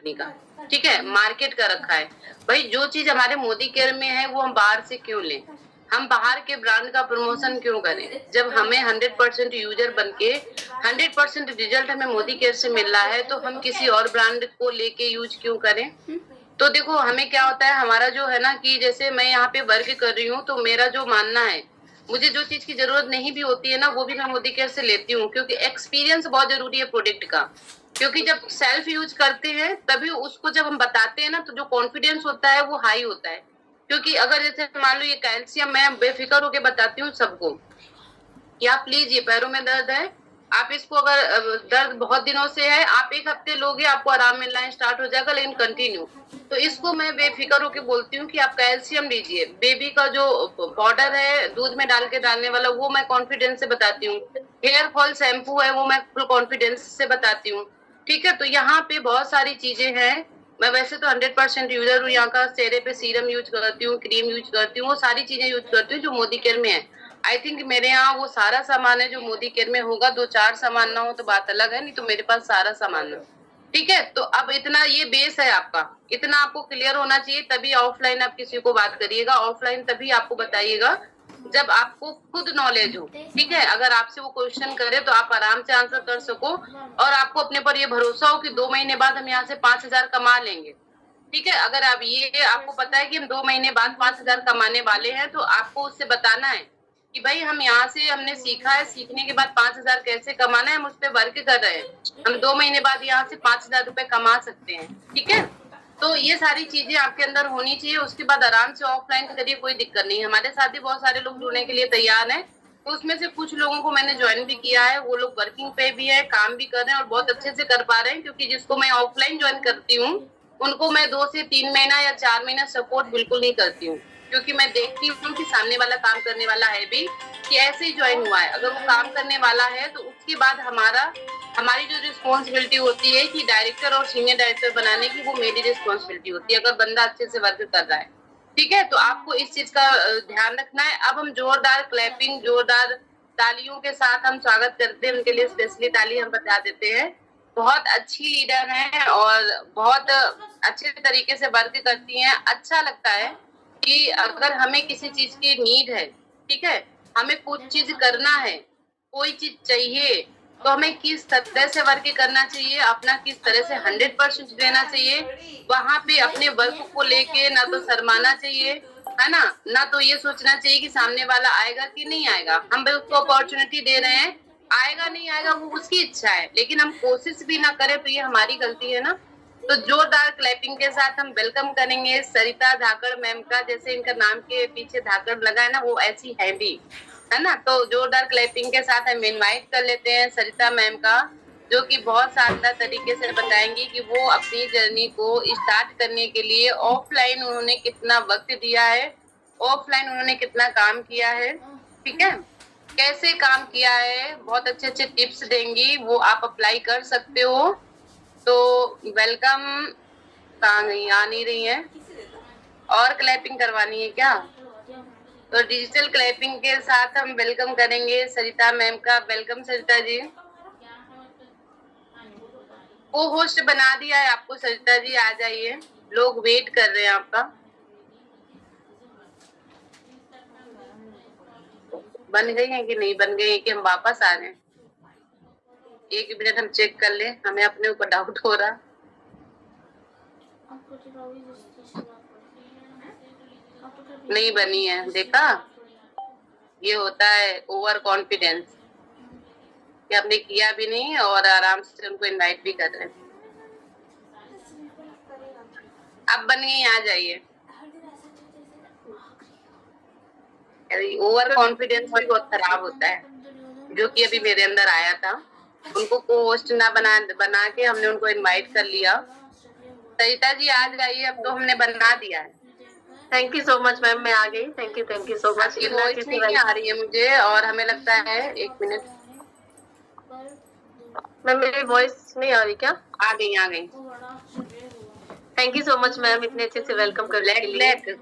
Company का, ठीक है, मार्केट का रखा है। भाई जो चीज हमारे मोदी केयर में है वो हम बाहर से क्यों लें? हम बाहर के ब्रांड का प्रमोशन क्यों करें? जब हमें 100% यूजर बन के 100% रिजल्ट हमें मोदी केयर से मिल रहा है, तो हम किसी और ब्रांड को लेके यूज क्यों करें? तो देखो हमें क्या होता है, हमारा जो है ना कि जैसे मैं यहाँ पे वर्क कर रही हूँ, तो मेरा जो मानना है, मुझे जो चीज की जरूरत नहीं भी होती है ना, वो भी मैं मोदी केयर से लेती हूँ, क्योंकि एक्सपीरियंस बहुत जरूरी है प्रोडक्ट का। क्योंकि जब सेल्फ यूज करते हैं तभी उसको जब हम बताते हैं ना, तो जो कॉन्फिडेंस होता है वो हाई होता है। क्योंकि अगर जैसे मान लो ये कैल्शियम, मैं बेफिक्र होके बताती हूँ सबको कि आप प्लीज, ये पैरों में दर्द है, आप इसको अगर दर्द बहुत दिनों से है, आप 1 हफ्ते लोगे आपको आराम मिलना स्टार्ट हो जाएगा, लेकिन कंटिन्यू। तो इसको मैं बेफिक्र होके बोलती हूँ कि आप कैल्शियम लीजिए। बेबी का जो पाउडर है दूध में डाल के डालने वाला, वो मैं कॉन्फिडेंस से बताती हूँ। हेयर फॉल शैम्पू है, वो मैं फुल कॉन्फिडेंस से बताती हूँ। ठीक है, तो यहाँ पे बहुत सारी चीजें हैं। मैं वैसे तो 100% यूजर हूँ यहाँ का। चेहरे पे सीरम यूज करती हूँ, क्रीम यूज करती हूँ, वो सारी चीजें यूज करती हूँ जो मोदी केयर में है। आई थिंक मेरे यहाँ वो सारा सामान है जो मोदी केयर में होगा। 2-4 सामान ना हो तो बात अलग है, नहीं तो मेरे पास सारा सामान है। ठीक है, तो अब इतना ये बेस है आपका, इतना आपको क्लियर होना चाहिए, तभी ऑफलाइन आप किसी को बात करिएगा। ऑफलाइन तभी आपको बताइएगा जब आपको खुद नॉलेज हो। ठीक है, अगर आपसे वो क्वेश्चन करे तो आप आराम से आंसर कर सको, और आपको अपने पर ये भरोसा हो कि 2 महीने बाद हम यहाँ से 5,000 कमा लेंगे। ठीक है, अगर आप ये आपको पता है कि हम 2 महीने बाद 5,000 कमाने वाले हैं, तो आपको उससे बताना है कि भाई हम यहाँ से हमने सीखा है, सीखने के बाद 5,000 कैसे कमाना है, हम उस पर वर्क कर रहे हैं, हम 2 महीने बाद यहाँ से 5,000 रुपए कमा सकते हैं। ठीक है, तो ये सारी चीजें आपके अंदर होनी चाहिए। उसके बाद आराम से ऑफलाइन करिए, कोई दिक्कत नहीं। हमारे साथ भी बहुत सारे लोग जुड़ने के लिए तैयार हैं, तो उसमें से कुछ लोगों को मैंने ज्वाइन भी किया है, वो लोग वर्किंग पे भी है, काम भी कर रहे हैं और बहुत अच्छे से कर पा रहे हैं। क्योंकि जिसको मैं ऑफलाइन ज्वाइन करती हूँ उनको मैं 2 से 3 महीना या 4 महीना सपोर्ट बिल्कुल नहीं करती हूँ, क्योंकि मैं देखती हूँ कि सामने वाला काम करने वाला है भी, कि ऐसे ही ज्वाइन हुआ है। अगर वो काम करने वाला है तो उसके बाद हमारी जो रिस्पॉन्सिबिलिटी होती है कि डायरेक्टर और सीनियर डायरेक्टर बनाने की, वो मेरी रिस्पॉन्सिबिलिटी होती है, अगर बंदा अच्छे से वर्क कर रहा है। ठीक है, तो आपको इस चीज का ध्यान रखना है। अब हम जोरदार क्लैपिंग, जोरदार तालियों के साथ हम स्वागत करते हैं, उनके लिए स्पेशली ताली हम बता देते हैं। बहुत अच्छी लीडर हैं और बहुत अच्छे तरीके से वर्क करती हैं। अच्छा लगता है कि अगर हमें किसी चीज की नीड है, ठीक है, हमें कुछ चीज करना है, कोई चीज चाहिए, तो हमें किस तरह से वर्क करना चाहिए, अपना किस तरह से 100% देना चाहिए। वहां पे अपने वर्क को लेके ना तो शर्माना चाहिए, है ना तो ये सोचना चाहिए कि सामने वाला आएगा कि नहीं आएगा। हम भाई उसको अपॉर्चुनिटी दे रहे हैं, आएगा नहीं आएगा वो उसकी इच्छा है, लेकिन हम कोशिश भी ना करें तो ये हमारी गलती है ना। तो जोरदार क्लैपिंग के साथ हम वेलकम करेंगे सरिता धाकड़ मैम का। जैसे इनका नाम के पीछे धाकड़ लगा है ना, वो ऐसी है भी, है ना। तो जोरदार क्लैपिंग के साथ हम इनवाइट कर लेते हैं सरिता मैम का, जो कि बहुत शानदार तरीके से बताएंगी कि वो अपनी जर्नी को स्टार्ट करने के लिए ऑफलाइन उन्होंने कितना वक्त दिया है, ऑफलाइन उन्होंने कितना काम किया है, ठीक है, कैसे काम किया है। बहुत अच्छे अच्छे टिप्स देंगी, वो आप अप्लाई कर सकते हो। तो वेलकम। कहाँ गई, आ नहीं रही है? और क्लैपिंग करवानी है क्या? तो डिजिटल क्लैपिंग के साथ हम वेलकम करेंगे सरिता मैम का। वेलकम सरिता जी। को होस्ट बना दिया है आपको सरिता जी, आ जाइए, लोग वेट कर रहे हैं आपका। बन गई है कि नहीं बन गई है, कि हम वापस आ रहे हैं? 1 मिनट हम चेक कर ले, हमें अपने ऊपर डाउट हो रहा। नहीं बनी है, देखा, ये होता है ओवर कॉन्फिडेंस, कि हमने किया भी नहीं और आराम से उनको इनवाइट भी कर रहे हैं। अब बन गई, आ जाइए। ओवर कॉन्फिडेंस भी बहुत खराब होता है, जो कि अभी मेरे अंदर आया था। उनको को होस्ट ना बना के हमने उनको इनवाइट कर लिया। सरिता जी आ जाइए, अब तो हमने बना दिया है। Thank you so much ma'am, मैं आ गई। Thank you so much. आपकी वॉइस नहीं आ रही है मुझे, और हमें लगता है 1 मिनट। मैम मेरी वॉइस नहीं आ रही क्या? आ गई, आ गई। Thank you so much ma'am, इतने अच्छे से वेलकम करने के लिए।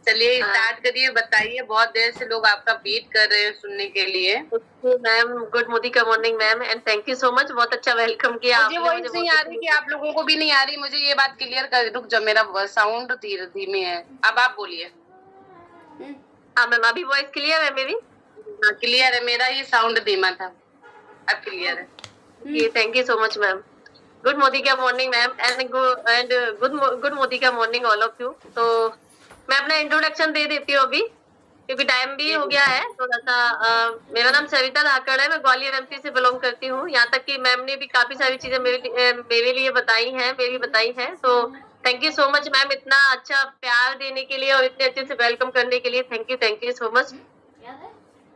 चलिए स्टार्ट करिए, बताइए। बहुत देर से लोग आपका वेट कर रहे हैं सुनने के लिए। मैम गुड मोदिका morning ma'am, and thank you so much, बहुत अच्छा वेलकम किया मुझे आपने। वॉइस नहीं आ रही कि आप लोगों को भी नहीं आ रही, मुझे ये बात क्लियर कर। रुक जाओ, मेरा साउंड धीमे है। अब आप बोलिए। हाँ मैम, अभी वॉइस क्लियर है मेरी? हाँ क्लियर है, मेरा ये साउंड धीमा था, अब क्लियर है। Thank you so much ma'am. Good मोदिका मॉर्निंग मैम, एंड गुड मोदिका मॉर्निंग ऑल ऑफ यू। तो मैं अपना इंट्रोडक्शन दे देती हूँ अभी, क्योंकि टाइम भी हो गया है थोड़ा सा। मेरा नाम सविता धाकड़ है, मैं ग्वालियर एमपी से बिलोंग करती हूँ। यहाँ तक कि मैम ने भी काफी सारी चीजें मेरे लिए बताई हैं। तो thank you so much ma'am, इतना अच्छा प्यार देने के लिए और इतने अच्छे से वेलकम करने के लिए थैंक यू सो मच।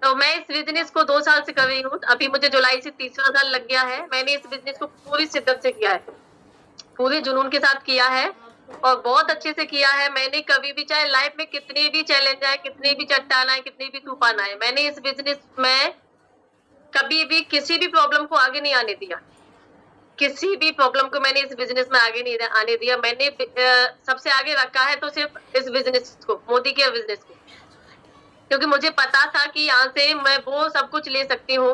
तो मैं इस बिजनेस को 2 साल से कर रही हूँ, अभी मुझे जुलाई से 3रा साल लग गया है। मैंने इस बिजनेस को पूरी शिद्दत से किया है, पूरे जुनून के साथ किया है और बहुत अच्छे से किया है। मैंने कभी भी, चाहे लाइफ में कितने भी चैलेंज आए, कितने भी चट्टान आए, कितने भी तूफान आए, मैंने इस बिजनेस में कभी भी किसी भी प्रॉब्लम को आगे नहीं आने दिया। किसी भी प्रॉब्लम को मैंने इस बिजनेस में आगे नहीं आने दिया। मैंने सबसे आगे रखा है तो सिर्फ इस बिजनेस को, मोदी केयर बिजनेस को, क्योंकि मुझे पता था कि यहाँ से मैं वो सब कुछ ले सकती हूँ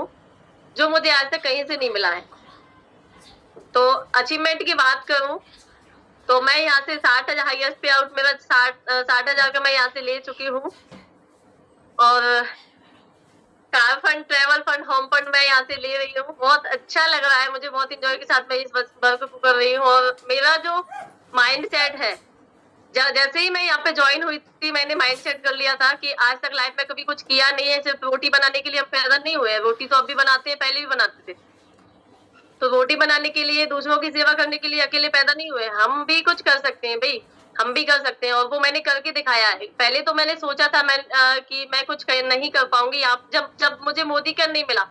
जो मुझे आज तक कहीं से नहीं मिला है। तो अचीवमेंट की बात करूं तो मैं यहाँ से 60,000 हाईएस्ट पे आउट मेरा 60,000 का मैं यहाँ से ले चुकी हूँ। और car fund, travel fund, home fund मैं यहाँ से ले रही हूँ। बहुत अच्छा लग रहा है मुझे, बहुत इंजॉय के साथ मैं इस वर्क को कर रही हूँ। और मेरा जो माइंड सेट है, जैसे ही मैं यहाँ पे ज्वाइन हुई थी, मैंने माइंड सेट कर लिया था कि आज तक लाइफ में कभी कुछ किया नहीं है। सिर्फ रोटी बनाने के लिए हम पैदा नहीं हुए हैं, रोटी तो अब भी बनाते हैं, पहले भी बनाते थे। तो रोटी बनाने के लिए, दूसरों की सेवा करने के लिए अकेले पैदा नहीं हुए। हम भी कुछ कर सकते हैं भाई, हम भी कर सकते हैं, और वो मैंने करके दिखाया है। पहले तो मैंने सोचा था कि मैं कुछ नहीं कर पाऊंगी। आप जब मुझे मोदी केयर नहीं मिला,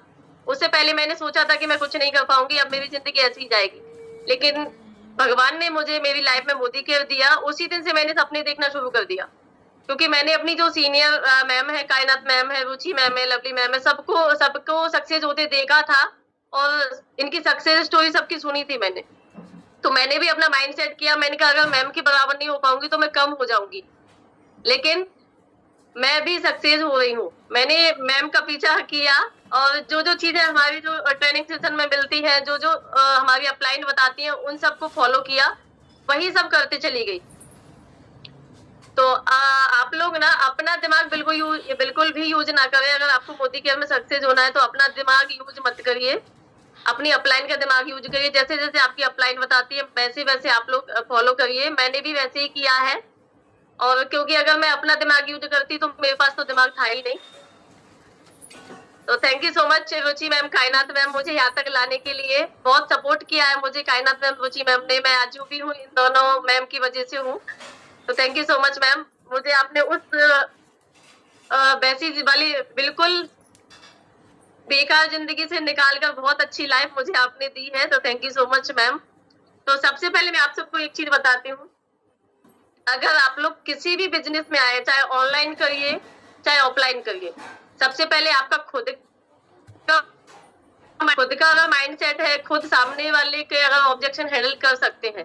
उससे पहले मैंने सोचा था कि मैं कुछ नहीं कर पाऊंगी, अब मेरी जिंदगी ऐसी ही जाएगी। लेकिन भगवान ने मुझे मेरी लाइफ में मोदी केयर दिया, उसी दिन से मैंने सपने देखना शुरू कर दिया। क्योंकि मैंने अपनी जो सीनियर मैम है, कायनात मैम है, रुचि मैम है, लवली मैम है, सबको सक्सेस होते देखा था और इनकी सक्सेस स्टोरी सबकी सुनी थी मैंने। तो मैंने भी अपना माइंड सेट किया, मैंने कहा अगर मैम के बराबर नहीं हो पाऊंगी तो मैं कम हो जाऊंगी। लेकिन मैं भी सक्सेस हो रही हूँ। मैंने मैम का पीछा किया और जो जो चीजें हमारी जो ट्रेनिंग सेशन में मिलती है, जो जो हमारी अपलाइन बताती हैं, उन सबको फॉलो किया, वही सब करते चली गई। तो आप लोग ना अपना दिमाग बिल्कुल भी यूज ना करें। अगर आपको मोदी केयर में सक्सेस होना है तो अपना दिमाग यूज मत करिए, अपनी अपलाइन का दिमाग यूज करिए। जैसे जैसे आपकी अपलाइन बताती है वैसे वैसे आप लोग फॉलो करिए। मैंने भी वैसे ही किया है, और क्योंकि अगर मैं अपना दिमाग यूज करती तो मेरे पास तो दिमाग था ही नहीं। तो thank you so much Ruchi ma'am, कायनात मैम, मुझे यहाँ तक लाने के लिए। बहुत सपोर्ट किया है मुझे कायनात मैम, रुचि मैम ने। मैं आज जो भी हूँ इन दोनों मैम की वजह से हूँ। तो thank you so much ma'am, मुझे आपने उस वैसी वाली बिल्कुल बेकार जिंदगी से निकालकर बहुत अच्छी लाइफ मुझे आपने दी है। तो thank you so much ma'am. तो सबसे पहले मैं आप सबको एक चीज बताती हूँ, अगर आप लोग किसी भी बिजनेस में आए, चाहे ऑनलाइन करिए चाहे ऑफलाइन करिए, सबसे पहले आपका खुद का अगर माइंड सेट है, खुद सामने वाले के अगर ऑब्जेक्शन हैंडल कर सकते हैं,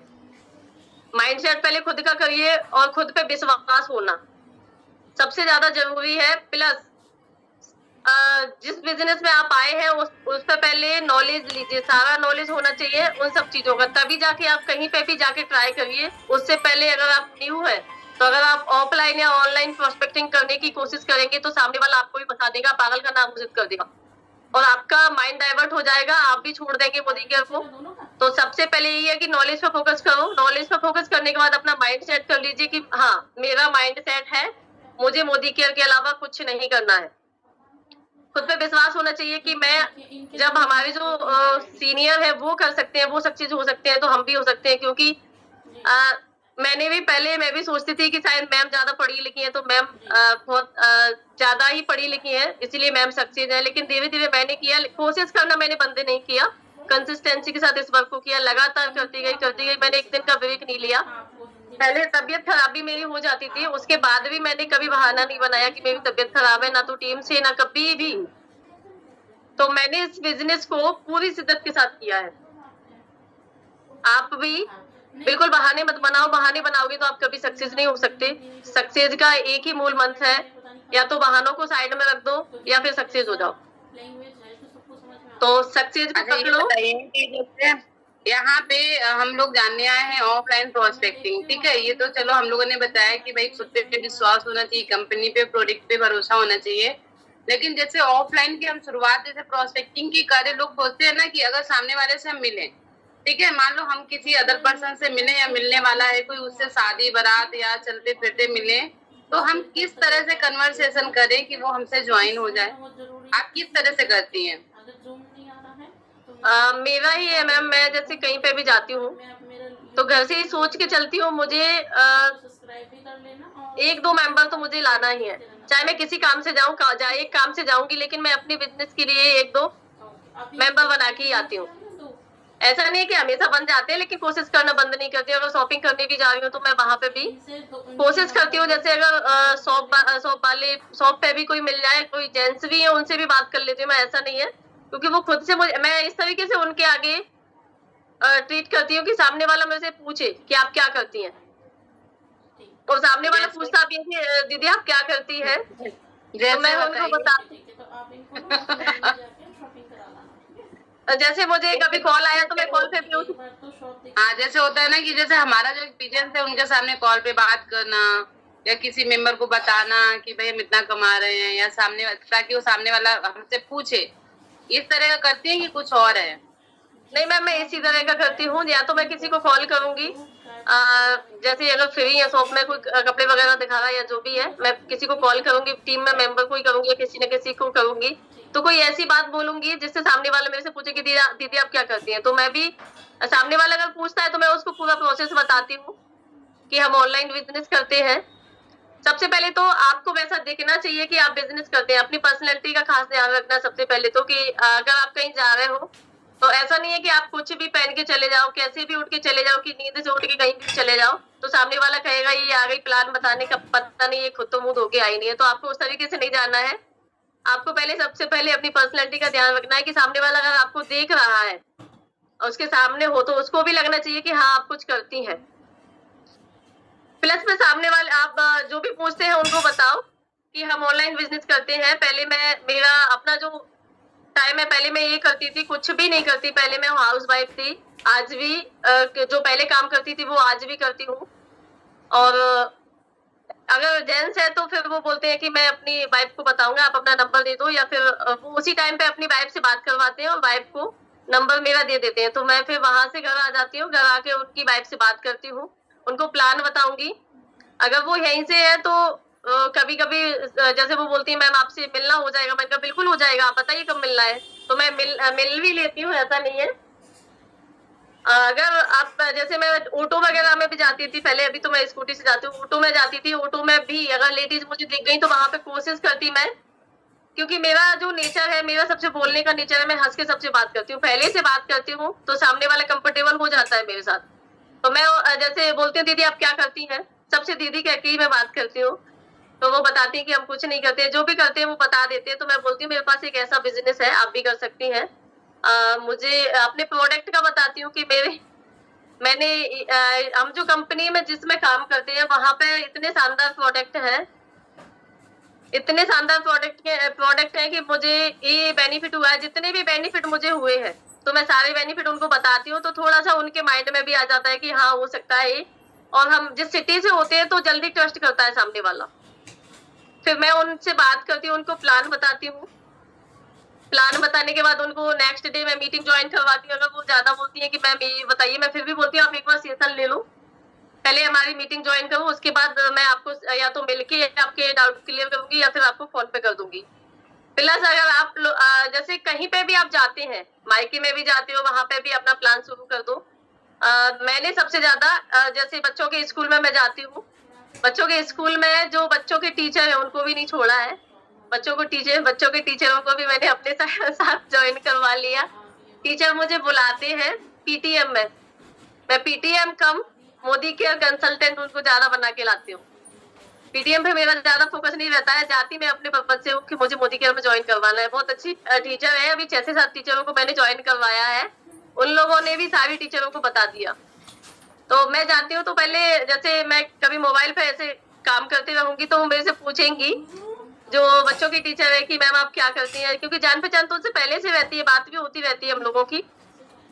माइंड सेट पहले खुद का करिए और खुद पे विश्वास होना सबसे ज्यादा जरूरी है। प्लस जिस बिजनेस में आप आए हैं उस पर पहले नॉलेज लीजिए, सारा नॉलेज होना चाहिए उन सब चीजों का, तभी जाके आप कहीं पे भी जाके ट्राई करिए। उससे पहले अगर आप न्यू है तो अगर आप ऑफलाइन या ऑनलाइन प्रोस्पेक्टिंग करने की कोशिश करेंगे तो सामने वाला आपको भी बता देगा, पागल का नाम घोषित कर देगा और आपका माइंड डाइवर्ट हो जाएगा, आप भी छोड़ देंगे मोदी केयर को। तो सबसे पहले यही है कि नॉलेज पे फोकस करो। नॉलेज पे फोकस करने के बाद अपना माइंड सेट कर लीजिए कि हाँ मेरा माइंड सेट है, मुझे मोदी केयर के अलावा कुछ नहीं करना है। खुद पे विश्वास होना चाहिए कि मैं, जब हमारे जो सीनियर है वो कर सकते हैं, वो सक्सेस हो सकते हैं, तो हम भी हो सकते हैं। क्योंकि मैं भी सोचती थी कि शायद मैम ज्यादा पढ़ी लिखी है, तो मैम बहुत ज्यादा ही पढ़ी लिखी है इसलिए मैम सक्सेस है। लेकिन धीरे धीरे मैंने किया, कोशिश करना मैंने बंद नहीं किया, कंसिस्टेंसी के साथ इस वर्क को किया, लगातार करती गई। मैंने एक दिन का ब्रेक नहीं लिया। पहले तबियत खराब भी मेरी हो जाती थी, उसके बाद भी मैंने कभी बहाना नहीं बनाया कि मेरी तबियत खराब है, ना तो टीम से, ना कभी भी। तो मैंने इस बिजनेस को पूरी शिद्दत के साथ किया है। आप भी बिल्कुल बहाने मत बनाओ, बहाने बनाओगे तो आप कभी सक्सेस नहीं हो सकते। सक्सेस का एक ही मूल मंत्र है, या तो बहानों को साइड में रख दो या फिर सक्सेस हो जाओ। तो सक्सेस को अच्छा ये पकड़ो। बताइए कि जैसे यहाँ पे हम लोग जानने आए हैं ऑफलाइन प्रोस्पेक्टिंग, ठीक है, ये तो चलो हम लोगों ने बताया कि भाई खुद पे विश्वास होना चाहिए, कंपनी पे, प्रोडक्ट पे भरोसा होना चाहिए। लेकिन जैसे ऑफलाइन की हम शुरुआत जैसे प्रोस्पेक्टिंग की करें, लोग सोचते हैं ना कि अगर सामने वाले से हम मिले, ठीक है, मान लो हम किसी अदर पर्सन से मिले या मिलने वाला है कोई, उससे शादी बारात या चलते फिरते मिले, तो हम किस तरह से कन्वर्सेशन करें कि वो हमसे ज्वाइन हो जाए? आप किस तरह से करती हैं? मेरा ही है मैम, मैं जैसे कहीं पे भी जाती हूँ तो घर से ही सोच के चलती हूँ, मुझे एक दो मेंबर तो मुझे लाना ही है, चाहे मैं किसी काम से जाऊँ, एक काम से जाऊंगी, लेकिन मैं अपनी बिजनेस के लिए एक दो मेंबर बना के ही आती हूँ। ऐसा नहीं है कि हमेशा बन जाते हैं, लेकिन कोशिश करना बंद नहीं करती। अगर शॉपिंग करने भी जा रही हूँ तो मैं वहां पे भी कोशिश करती हूँ, जैसे अगर शॉप पे भी कोई मिल जाए, कोई जेंट्स भी है, उनसे भी बात कर लेती हूँ मैं, ऐसा नहीं है, क्योंकि वो खुद से मुझे, मैं इस तरीके से उनके आगे ट्रीट करती हूँ कि सामने वाला मेरे से पूछे कि आप क्या करती हैं, और सामने वाला जैसे पूछता भी है कि दीदी आप क्या करती हैं, तो मैं जैसे उनको बताइए। बता जैसे मुझे कभी कॉल आया तो मैं कॉल पे भी हाँ, जैसे होता है ना कि जैसे हमारा जो एक्सपीरियंस है उनके सामने कॉल पे बात करना, या किसी मेंबर को बताना कि भाई हम इतना कमा रहे हैं, या सामने, ताकि वो सामने वाला हमसे पूछे, इस तरह का करती है कि कुछ और है? नहीं मैम, मैं इसी तरह का करती हूँ, या तो मैं किसी को कॉल करूंगी, जैसे अगर फ्री है, शॉप में कोई कपड़े वगैरह दिखा रहा है या जो भी है, मैं किसी को कॉल करूंगी, टीम में मेंबर को ही करूंगी या किसी न किसी को करूंगी, तो कोई ऐसी बात बोलूंगी जिससे सामने वाला मेरे से पूछे कि दीदी आप क्या करती हैं, तो मैं भी, सामने वाला अगर पूछता है तो मैं उसको पूरा प्रोसेस बताती हूँ कि हम ऑनलाइन बिजनेस करते हैं। सबसे पहले तो आपको वैसा दिखना चाहिए कि आप बिजनेस करते हैं, अपनी पर्सनैलिटी का खास ध्यान रखना सबसे पहले तो, कि अगर आप कहीं जा रहे हो तो ऐसा नहीं है कि आप कुछ भी पहन के चले जाओ, कैसे भी उठ के चले जाओ, कि नींद से उठ के कहीं भी चले जाओ तो सामने वाला कहेगा ये आ गई प्लान बताने का, पता नहीं ये खुद तो मुंह धो के आई नहीं है। तो आपको उस तरीके से नहीं जाना है, आपको पहले सबसे पहले अपनी पर्सनैलिटी का ध्यान रखना है कि सामने वाला अगर आपको देख रहा है और उसके सामने हो तो उसको भी लगना चाहिए कि हाँ आप कुछ करती हैं। प्लस में सामने वाले आप जो भी पूछते हैं उनको बताओ कि हम ऑनलाइन बिजनेस करते हैं। पहले मैं, मेरा अपना जो टाइम है, पहले मैं ये करती थी, कुछ भी नहीं करती, पहले मैं हाउस वाइफ थी, आज भी जो पहले काम करती थी वो आज भी करती हूँ। और अगर जेंट्स है तो फिर वो बोलते हैं कि मैं अपनी वाइफ को बताऊंगा, आप अपना नंबर दे दो, या फिर वो उसी टाइम पे अपनी वाइफ से बात करवाते हैं और वाइफ को नंबर मेरा दे देते हैं, तो मैं फिर वहां से घर आ जाती हूँ, घर आके उनकी वाइफ से बात करती हूँ, उनको प्लान बताऊंगी। अगर वो यहीं से है तो कभी कभी जैसे वो बोलती है मैम आपसे मिलना हो जाएगा, मैंने कहा बिल्कुल हो जाएगा, आप बताइए कब मिलना है, तो मैं मिल भी लेती हूँ, ऐसा नहीं है। अगर आप, जैसे मैं ऑटो वगैरह में भी जाती थी पहले, अभी तो मैं स्कूटी से जाती हूँ, ऑटो में जाती थी, ऑटो में भी अगर लेडीज मुझे दिख गई तो वहां पे कोशिश करती मैं, क्योंकि मेरा जो नेचर है, मेरा सबसे बोलने का नेचर है, मैं हंस के सबसे बात करती हूँ, पहले से बात करती हूँ तो सामने वाला कंफर्टेबल हो जाता है मेरे साथ। तो मैं जैसे बोलती हूँ दीदी आप क्या करती हैं, सबसे दीदी कह के ही मैं बात करती हूँ, तो वो बताती है कि हम कुछ नहीं करते, जो भी करते हैं वो बता देते हैं, तो मैं बोलती हूँ मेरे पास एक ऐसा बिजनेस है, आप भी कर सकती हैं। मुझे अपने प्रोडक्ट का बताती हूँ कि हम जो कंपनी में जिसमें काम करते हैं वहां पे इतने शानदार प्रोडक्ट हैं, इतने शानदार प्रोडक्ट हैं कि मुझे ये बेनिफिट हुआ है, जितने भी बेनिफिट मुझे हुए हैं तो मैं सारे बेनिफिट उनको बताती हूँ, तो थोड़ा सा उनके माइंड में भी आ जाता है कि हाँ हो सकता है। और हम जिस सिटी से होते हैं तो जल्दी ट्रस्ट करता है सामने वाला। फिर मैं उनसे बात करती हूँ, उनको प्लान बताती हूँ, प्लान बताने के बाद उनको नेक्स्ट डे मैं मीटिंग ज्वाइन करवाती हूँ। अगर वो ज्यादा बोलती है कि मैम ये बताइए, मैं फिर भी बोलती हूँ आप एक बार सेशन ले लो, पहले हमारी मीटिंग ज्वाइन करो, उसके बाद मैं आपको या तो मिलके आपके डाउट क्लियर करूंगी या फिर आपको फोन पे कर दूंगी। प्लस अगर आप जैसे कहीं पे भी आप जाते हैं, मायके में भी जाते हो, वहां पे भी अपना प्लान शुरू कर दो। मैंने सबसे ज्यादा जैसे बच्चों के स्कूल में मैं जाती हूँ, बच्चों के स्कूल में जो बच्चों के टीचर है उनको भी नहीं छोड़ा है, बच्चों के टीचरों को भी मैंने अपने साथ ज्वाइन करवा लिया। टीचर मुझे बुलाते हैं पीटीएम में, मैं पीटीएम कम मोदी केयर कंसल्टेंट उनको ज्यादा बना के लाती हूँ। पीटीएम पे मेरा ज्यादा फोकस नहीं रहता है, जाती मैं अपने पर्पज से हूँ कि मुझे मोदी केयर में ज्वाइन करवाना है। बहुत अच्छी टीचर है, अभी 6 से 7 टीचरों को मैंने ज्वाइन करवाया है, उन लोगों ने भी सारी टीचरों को बता दिया। तो मैं जाती हूँ तो पहले जैसे मैं कभी मोबाइल पे ऐसे काम करती रहूंगी तो वो मेरे से पूछेंगी जो बच्चों की टीचर है कि मैम आप क्या करती हैं, क्योंकि जान पहचान तो उनसे पहले से रहती है, बात भी होती रहती है हम लोगों की।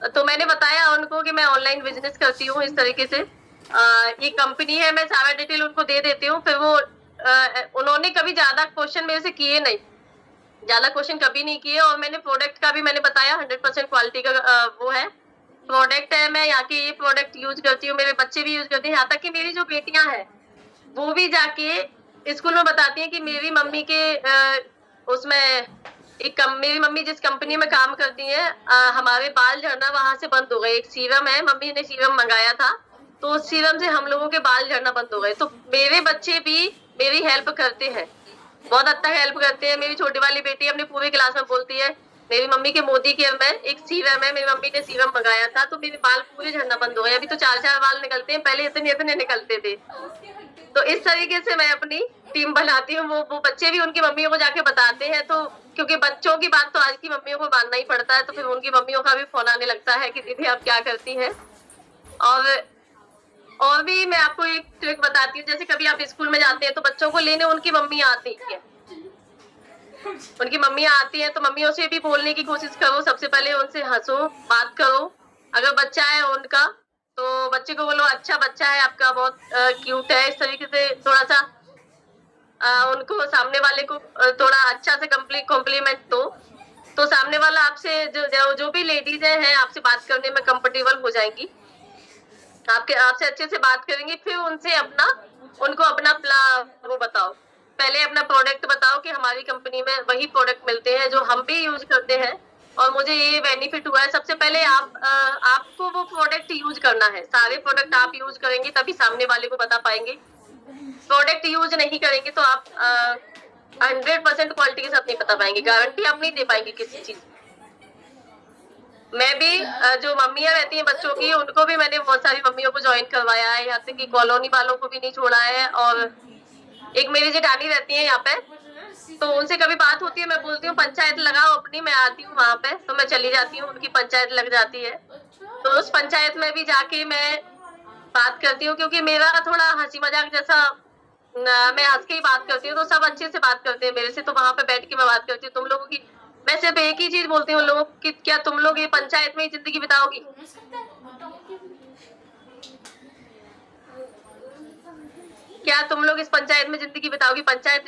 तो मैंने बताया उनको कि मैं ऑनलाइन बिजनेस करती हूँ इस तरीके से, ये कंपनी है, मैं सारा डिटेल उनको दे देती हूँ। फिर वो उन्होंने कभी ज्यादा क्वेश्चन मेरे से किए नहीं, ज्यादा क्वेश्चन कभी नहीं किए। और मैंने प्रोडक्ट का भी मैंने बताया 100% क्वालिटी का वो है प्रोडक्ट है, मैं यहाँ के ये प्रोडक्ट यूज करती हूँ, मेरे बच्चे भी यूज करते हैं, यहाँ तक कि मेरी जो बेटियां हैं वो भी जाके स्कूल में बताती हैं कि मेरी मम्मी के उसमें मेरी मम्मी जिस कंपनी में काम करती है, हमारे बाल झड़ना वहां से बंद हो गए। एक सीरम है, मम्मी ने सीरम मंगाया था तो उस सीरम से हम लोगों के बाल झड़ना बंद हो गए। तो मेरे बच्चे भी मेरी हेल्प करते हैं, बहुत हद तक हेल्प करते हैं। मेरी छोटी वाली बेटी अपनी पूरी क्लास में बोलती है मेरी मम्मी के मोदी केयर में एक सीरम है, मेरी मम्मी ने सीरम मंगाया था तो मेरे बाल पूरे झड़ना बंद हो गए। अभी तो 4-4 बाल निकलते हैं, पहले इतने इतने निकलते थे। तो इस तरीके से मैं अपनी टीम बनाती हूँ। वो बच्चे भी उनकी मम्मियों को जाके बताते हैं, तो क्योंकि बच्चों की बात तो आज की मम्मियों को मानना ही पड़ता है, तो फिर उनकी मम्मियों का भी फोन आने लगता है कि दीदी आप क्या करती हैं। और भी मैं आपको एक ट्रिक बताती हूँ, जैसे कभी आप स्कूल में जाते हैं तो बच्चों को लेने उनकी मम्मी आती है, उनकी मम्मियाँ आती हैं तो मम्मियों से भी बोलने की कोशिश करो, सबसे पहले उनसे हंसो, बात करो। अगर बच्चा है उनका तो बच्चे को बोलो अच्छा बच्चा है आपका, बहुत क्यूट है, इस तरीके से थोड़ा सा उनको सामने वाले को थोड़ा अच्छा से कॉम्प्लीमेंट दो, तो सामने वाला आपसे जो भी लेडीज हैं आपसे बात करने में कंफर्टेबल हो जाएंगी, आपसे अच्छे से बात करेंगी। फिर उनको अपना वो बताओ, पहले अपना प्रोडक्ट बताओ कि हमारी कंपनी में वही प्रोडक्ट मिलते हैं जो हम भी यूज करते हैं और मुझे ये बेनिफिट हुआ है। सबसे पहले आपको वो प्रोडक्ट यूज करना है, सारे प्रोडक्ट आप यूज करेंगे तभी सामने वाले को बता पाएंगे। प्रोडक्ट यूज नहीं करेंगे तो आप 100% क्वालिटी के साथ नहीं बता पाएंगे, गारंटी आप नहीं दे पाएंगे किसी चीज। मैं भी जो मम्मियां रहती हैं बच्चों की, उनको भी मैंने बहुत सारी मम्मियों को ज्वाइन करवाया है, यहाँ तक कि कॉलोनी वालों को भी नहीं छोड़ा है। और एक मेरी जेठानी रहती है यहाँ पे, तो उनसे कभी बात होती है मैं बोलती हूँ पंचायत लगाओ अपनी, मैं आती हूँ वहां पे, तो मैं चली जाती हूँ, उनकी पंचायत लग जाती है। तो उस पंचायत में भी जाके मैं बात करती हूँ, क्योंकि मेरा थोड़ा हंसी मजाक जैसा मैं हंस के ही बात करती हूँ, तो सब अच्छे से बात करते हैं मेरे से। तो वहां पे बैठ के मैं बात करती हूँ तुम लोगों की, मैं सिर्फ एक ही चीज बोलती हूँ लोगों की, क्या तुम लोग ये पंचायत में ही जिंदगी बिताओगी? क्या तुम लोग इस पंचायत में जिंदगी बिताओगी? पंचायत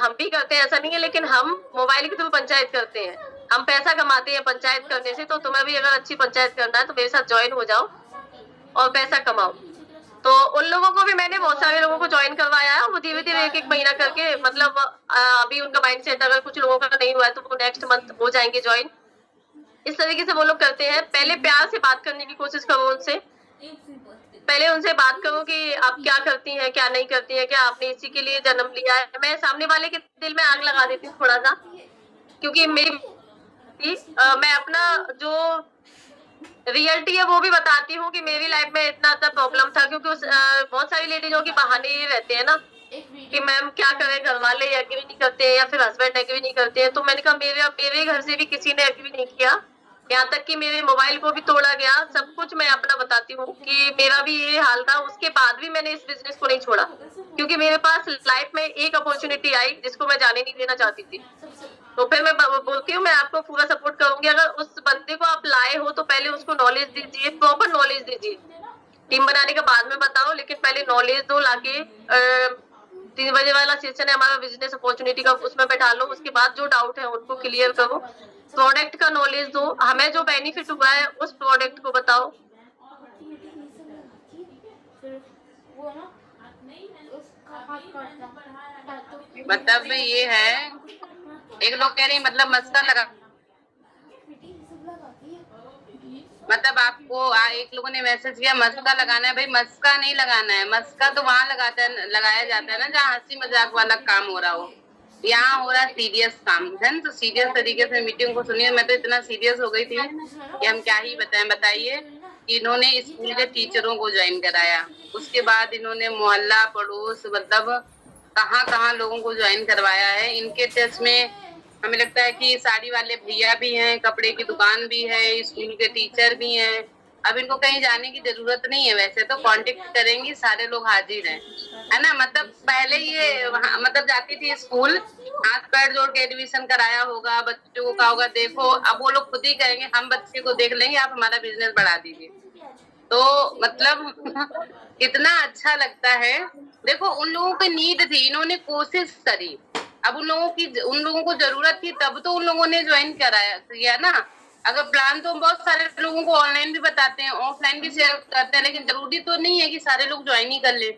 हम भी करते हैं, ऐसा नहीं है, लेकिन हम मोबाइल के थ्रू पंचायत करते हैं, हम पैसा कमाते हैं पंचायत करने से। तो तुम्हें भी अगर अच्छी पंचायत करना है तो मेरे साथ ज्वाइन हो जाओ और पैसा कमाओ। तो उन लोगों को भी मैंने बहुत सारे लोगों को ज्वाइन करवाया है, वो धीरे धीरे एक महीना करके, मतलब अभी उनका माइंड सेट अगर कुछ लोगों का नहीं हुआ है तो वो नेक्स्ट मंथ हो जाएंगे ज्वाइन। इस तरीके से वो लोग करते हैं। पहले प्यार से बात करने की कोशिश करो उनसे, पहले उनसे बात करो कि आप क्या करती हैं, क्या नहीं करती हैं, क्या आपने इसी के लिए जन्म लिया है। मैं सामने वाले के दिल में आग लगा देती हूँ थोड़ा सा, क्योंकि मैं अपना जो रियलिटी है वो भी बताती हूँ कि मेरी लाइफ में इतना प्रॉब्लम था, क्योंकि बहुत सारी लेडीजों के बहाने ये रहते हैं ना कि मैम क्या करें, घर वाले एग्री नहीं करते हैं या फिर हस्बैंड एग्री नहीं करते हैं। तो मैंने कहा मेरे घर से भी किसी ने एग्री नहीं किया, यहाँ तक कि मेरे मोबाइल को भी तोड़ा गया। सब कुछ मैं अपना बताती हूँ कि मेरा भी ये हाल था, उसके बाद भी मैंने इस बिजनेस को नहीं छोड़ा, क्योंकि मेरे पास लाइफ में एक अपॉर्चुनिटी आई जिसको मैं जाने नहीं देना चाहती थी। तो फिर मैं बोलती हूँ मैं आपको पूरा सपोर्ट करूंगी। अगर उस बंदे को आप लाए हो तो पहले उसको नॉलेज दीजिए, प्रॉपर नॉलेज दीजिए। टीम बनाने के बाद में बताओ, लेकिन पहले नॉलेज दो लाके। 3 बजे वाला सेशन है हमारा बिजनेस अपॉर्चुनिटी का, उसमें बैठा लो। उसके बाद जो डाउट है उनको क्लियर करो, प्रोडक्ट का नॉलेज दो, हमें जो बेनिफिट हुआ है उस प्रोडक्ट को बताओ। मतलब ये है, एक लोग कह रहे हैं मतलब मस्का लगा, मतलब आपको एक लोगों ने मैसेज किया मस्का लगाना है। भाई मस्का नहीं लगाना है, मस्का तो वहां लगाया जाता है ना जहाँ हंसी मजाक वाला काम हो रहा हो। यहाँ हो रहा है सीरियस काम है, तो सीरियस तरीके से मीटिंग को सुनिए। मैं तो इतना सीरियस हो गई थी कि हम क्या ही बताएं। बताइए, इन्होंने स्कूल के टीचरों को ज्वाइन कराया, उसके बाद इन्होंने मोहल्ला पड़ोस मतलब कहाँ लोगों को ज्वाइन करवाया है। इनके टेस्ट में हमें लगता है कि साड़ी वाले भैया भी हैं, कपड़े की दुकान भी है, स्कूल के टीचर भी हैं, अब इनको कहीं जाने की जरूरत नहीं है, वैसे तो कांटेक्ट करेंगी, सारे लोग हाजिर हैं, है ना। मतलब पहले ये मतलब जाती थी स्कूल, हाथ पैर जोड़ के एडमिशन कराया होगा, बच्चों को कहा होगा देखो, अब वो लोग खुद ही कहेंगे हम बच्चे को देख लेंगे, आप हमारा बिजनेस बढ़ा दीजिए। तो मतलब कितना अच्छा लगता है। देखो उन लोगों की नीड थी, इन्होंने कोशिश करी, अब उन लोगों को जरूरत थी तब तो उन लोगों ने ज्वाइन कराया किया ना। अगर प्लान तो हम बहुत सारे लोगों को ऑनलाइन भी बताते हैं, ऑफलाइन भी शेयर करते हैं, लेकिन जरूरी तो नहीं है कि सारे लोग ज्वाइन ही कर ले।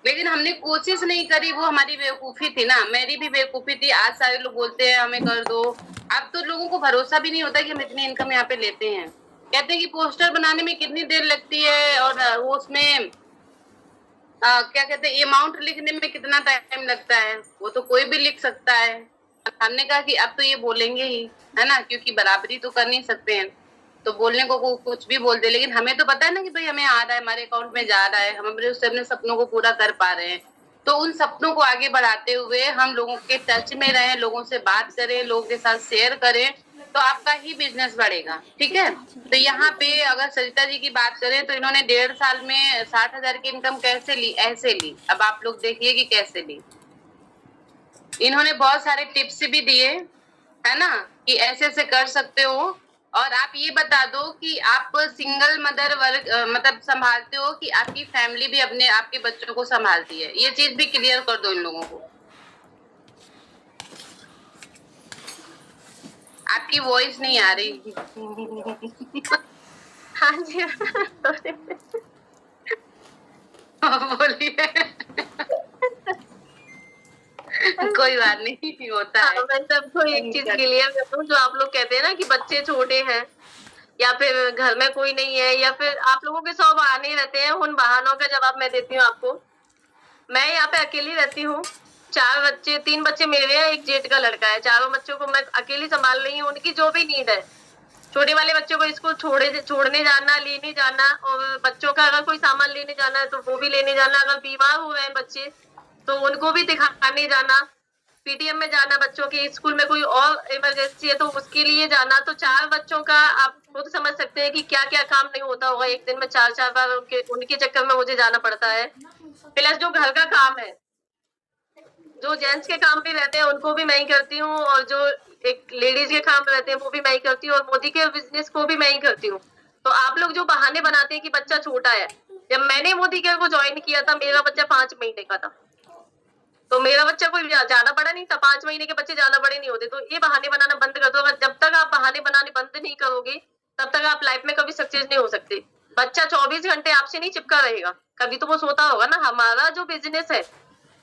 लेकिन हमने कोशिश नहीं करी, वो हमारी बेवकूफी थी ना, मेरी भी बेवकूफी थी। आज सारे लोग बोलते हैं हमें कर दो, अब तो लोगों को भरोसा भी नहीं होता कि हम इतनी इनकम यहाँ पे लेते हैं। कहते हैं कि पोस्टर बनाने में कितनी देर लगती है, और वो उसमें क्या कहते हैं अमाउंट लिखने में कितना टाइम लगता है, वो तो कोई भी लिख सकता है। हमने कहा कि अब तो ये बोलेंगे ही, है ना, क्योंकि बराबरी तो कर नहीं सकते हैं, तो बोलने को कुछ भी बोल दे, लेकिन हमें तो पता है ना कि भाई हमें आ रहा है, हमारे अकाउंट में जा रहा है, हम अपने सपनों को पूरा कर पा रहे हैं। तो उन सपनों को आगे बढ़ाते हुए हम लोगों के टच में रहें, लोगों से बात करें, लोगों के साथ शेयर करें, तो आपका ही बिजनेस बढ़ेगा। ठीक है। तो यहाँ पे अगर सरिता जी की बात करें तो इन्होंने 1.5 साल में 60,000 की इनकम कैसे ली, ऐसे ली। अब आप लोग देखिए कि कैसे ली। इन्होंने बहुत सारे टिप्स भी दिए, है ना, कि ऐसे ऐसे कर सकते हो। और आप ये बता दो कि आप सिंगल मदर वर्क मतलब संभालते हो कि आपकी फैमिली भी अपने आपके बच्चों को संभालती है, ये चीज भी क्लियर कर दो इन लोगों को। आपकी वॉइस नहीं आ रही। हाँ जी बोलिए। कोई बात नहीं, होता है। हाँ, मैं सबको एक चीज क्लियर कर दूं, जो आप लोग कहते हैं ना कि बच्चे छोटे हैं या फिर घर में कोई नहीं है, या फिर आप लोगों के 100 बहाने रहते हैं, उन बहानों का जवाब मैं देती हूँ आपको। मैं यहाँ पे अकेली रहती हूँ, 4 बच्चे, 3 बच्चे मेरे हैं, एक जेठ का लड़का है। चारों बच्चों को मैं अकेली संभाल रही हूँ, उनकी जो भी नीड है। छोटे वाले बच्चों को स्कूल छोड़ने जाना, लेने जाना, और बच्चों का अगर कोई सामान लेने जाना है तो वो भी लेने जाना। अगर बीमार हो रहे हैं बच्चे तो उनको भी दिखाने जाना, पीटीएम में जाना, बच्चों के स्कूल में कोई और इमरजेंसी है तो उसके लिए जाना। तो 4 बच्चों का आप खुद समझ सकते हैं कि क्या क्या काम नहीं होता होगा। एक दिन में 4-4 बार उनके चक्कर में मुझे जाना पड़ता है। प्लस जो घर का काम है, जो जेंट्स के काम भी रहते हैं उनको भी मैं ही करती हूँ, और जो एक लेडीज के काम रहते हैं वो भी मैं ही करती हूँ, और मोदी के बिजनेस को भी मैं ही करती हूँ। तो आप लोग जो बहाने बनाते हैं कि बच्चा छोटा है, जब मैंने मोदी केयर को ज्वाइन किया था मेरा बच्चा 5 महीने का था। तो मेरा बच्चा कोई ज्यादा बड़ा नहीं था, 5 महीने के बच्चे ज्यादा बड़े नहीं होते। तो ये बहाने बनाना बंद कर दो। अगर जब तक आप बहाने बनाने बंद नहीं करोगे तब तक आप लाइफ में कभी सक्सेस नहीं हो सकते। बच्चा 24 घंटे आपसे नहीं चिपका रहेगा, कभी तो वो सोता होगा ना। हमारा जो बिजनेस है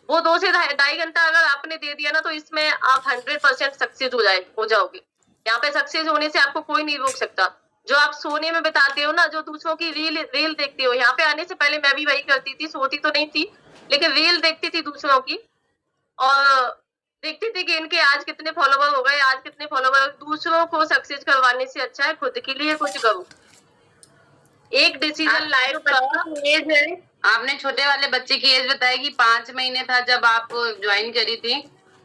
वो 2 से 2.5 घंटा अगर आपने दे दिया ना, तो इसमें आप 100% सक्सेस हो जाओगे। यहाँ पे सक्सेस होने से आपको कोई नहीं रोक सकता। जो आप सोने में बिताते हो ना, जो दूसरों की रील देखते हो, यहाँ पे आने से पहले मैं भी वही करती थी, सोती तो नहीं थी लेकिन रील देखती थी दूसरों की, और देखती थी कि इनके आज कितने फॉलोवर हो गए, आज कितने फॉलोवर। दूसरों को सक्सेस करवाने से अच्छा है खुद के लिए कुछ करो। एक डिसीजन लाइफ का एज है। आपने छोटे वाले बच्चे की एज बताई कि 5 महीने था जब आप ज्वाइन करी थी,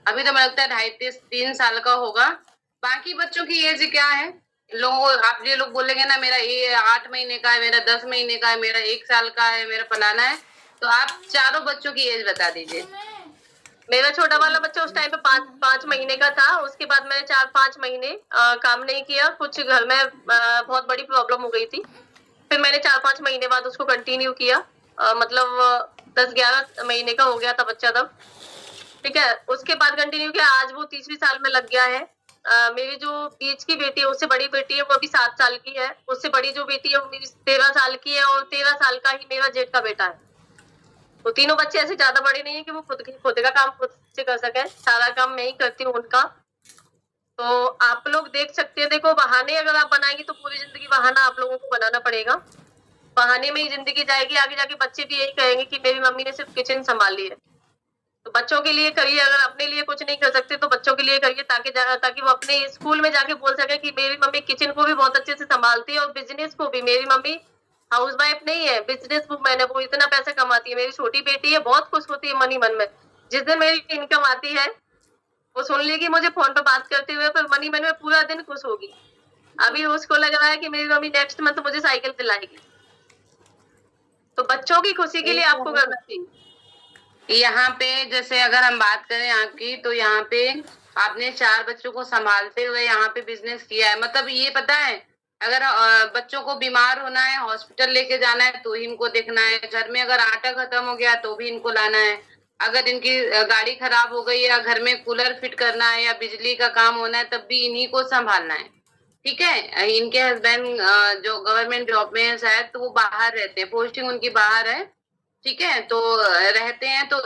अभी तो मुझे लगता है 2.5-3 साल का होगा। बाकी बच्चों की एज क्या है? आप ये लोग बोलेंगे ना मेरा ये 8 महीने का है, मेरा 10 महीने का है, मेरा 1 साल का है, मेरा फलाना है। तो आप चारों बच्चों की एज बता दीजिए। मेरा छोटा वाला बच्चा उस टाइम पे 5 महीने का था। उसके बाद मैंने 4-5 महीने काम नहीं किया, कुछ घर में बहुत बड़ी प्रॉब्लम हो गई थी। फिर मैंने 4-5 महीने बाद उसको कंटिन्यू किया, मतलब 10-11 महीने का हो गया था बच्चा तब। ठीक है, उसके बाद कंटिन्यू किया, आज वो 3वीं साल में लग गया है। मेरी जो बीच की बेटी है, उससे बड़ी बेटी है, वो अभी 7 साल की है। उससे बड़ी जो बेटी है वो मेरी 13 साल की है, और 13 साल का ही मेरा जेठ का बेटा है। तो तीनों बच्चे ऐसे ज्यादा बड़े नहीं है कि वो खुद का काम खुद से कर सके। सारा काम मैं ही करती हूँ उनका। तो आप लोग देख सकते हैं, देखो बहाने अगर आप बनाएंगे तो पूरी जिंदगी बहाना आप लोगों को बनाना पड़ेगा। बहाने में ही जिंदगी जाएगी। आगे जाके बच्चे भी यही कहेंगे कि मेरी मम्मी ने सिर्फ किचन संभाली है। तो बच्चों के लिए करिए, अगर अपने लिए कुछ नहीं कर सकते तो बच्चों के लिए करिए, ताकि वो अपने स्कूल में जाके बोल सके कि मेरी मम्मी किचन को भी बहुत अच्छे से संभालती है, और बिजनेस को भी। मेरी मम्मी हाउस वाइफ नहीं है, बिजनेस वुमन है, वो इतना पैसा कमाती है। मेरी छोटी बेटी है, बहुत खुश होती है मनी मन में। जिस दिन मेरी इनकम आती है वो सुन लेगी मुझे फोन पे बात करते हुए, पर मनी मन में पूरा दिन खुश होगी। अभी उसको लग रहा है कि मेरी मम्मी नेक्स्ट मंथ मुझे साइकिल दिलाएगी। तो बच्चों की खुशी के लिए आपको करना चाहिए। यहाँ पे जैसे अगर हम बात करें आपकी, तो यहाँ पे आपने 4 बच्चों को संभालते हुए यहाँ पे बिजनेस किया है। मतलब ये पता है, अगर बच्चों को बीमार होना है, हॉस्पिटल लेके जाना है तो इनको देखना है, घर में अगर आटा खत्म हो गया तो भी इनको लाना है, अगर इनकी गाड़ी खराब हो गई या घर में कूलर फिट करना है या बिजली का काम होना है तब भी इन्हीं को संभालना है। ठीक है, इनके हस्बैंड जो गवर्नमेंट जॉब में है शायद, तो वो बाहर रहते हैं, पोस्टिंग उनकी बाहर है। ठीक है, तो रहते हैं, तो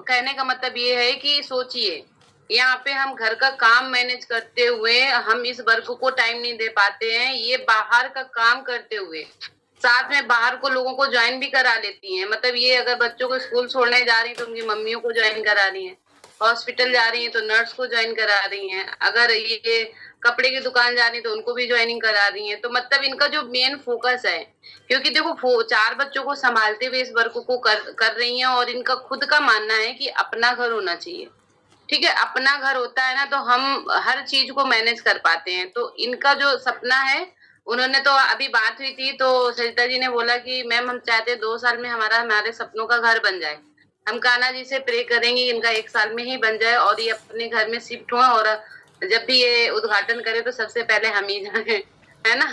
कहने का मतलब ये है कि सोचिए, यहाँ पे हम घर का काम मैनेज करते हुए हम इस वर्क को टाइम नहीं दे पाते हैं, ये बाहर का काम करते हुए साथ में बाहर को लोगों को ज्वाइन भी करा लेती हैं। मतलब ये अगर बच्चों को स्कूल छोड़ने जा रही है तो उनकी मम्मियों को ज्वाइन करा रही हैं, हॉस्पिटल जा रही हैं तो नर्स को ज्वाइन करा रही हैं, अगर ये कपड़े की दुकान जा रही है तो उनको भी ज्वाइनिंग करा रही हैं। तो मतलब इनका जो मेन फोकस है, क्योंकि देखो 4 बच्चों को संभालते हुए इस वर्क को कर रही हैं, और इनका खुद का मानना है कि अपना घर होना चाहिए। ठीक है, अपना घर होता है ना तो हम हर चीज को मैनेज कर पाते हैं। तो इनका जो सपना है, उन्होंने तो अभी बात हुई थी तो सरिता जी ने बोला कि मैम हम चाहते हैं 2 साल में हमारे सपनों का घर बन जाए। हम कान्हा जी से प्रे करेंगे इनका 1 साल में ही बन जाए और ये अपने घर में शिफ्ट हुआ, और जब भी ये उद्घाटन करे तो सबसे पहले हम ही जाए, है ना।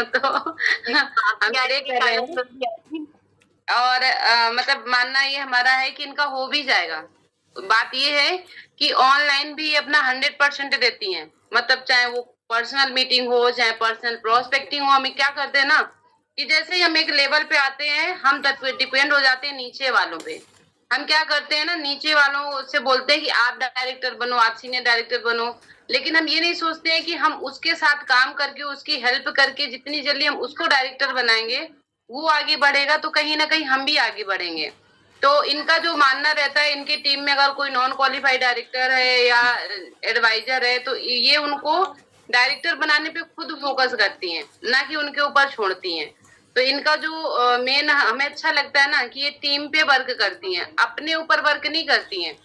तो हम प्रे कर रहे हैं, और मतलब मानना ये हमारा है कि इनका हो भी जाएगा। बात ये है कि ऑनलाइन भी अपना 100% देती हैं। मतलब चाहे वो पर्सनल मीटिंग हो, चाहे पर्सनल प्रोस्पेक्टिंग हो, हम क्या करते हैं ना कि जैसे ही हम एक लेवल पे आते हैं हम डिपेंड हो जाते हैं नीचे वालों पे। हम क्या करते हैं ना, नीचे वालों से बोलते हैं कि आप डायरेक्टर बनो, आप सीनियर डायरेक्टर बनो, लेकिन हम ये नहीं सोचते हैं कि हम उसके साथ काम करके, उसकी हेल्प करके जितनी जल्दी हम उसको डायरेक्टर बनाएंगे, वो आगे बढ़ेगा तो कहीं ना कहीं हम भी आगे बढ़ेंगे। तो इनका जो मानना रहता है, इनकी टीम में अगर कोई नॉन क्वालिफाइड डायरेक्टर है या एडवाइजर है तो ये उनको डायरेक्टर बनाने पे खुद फोकस करती हैं, ना कि उनके ऊपर छोड़ती हैं। तो इनका जो मेन हमें अच्छा लगता है ना कि ये टीम पे वर्क करती हैं, अपने ऊपर वर्क नहीं करती हैं,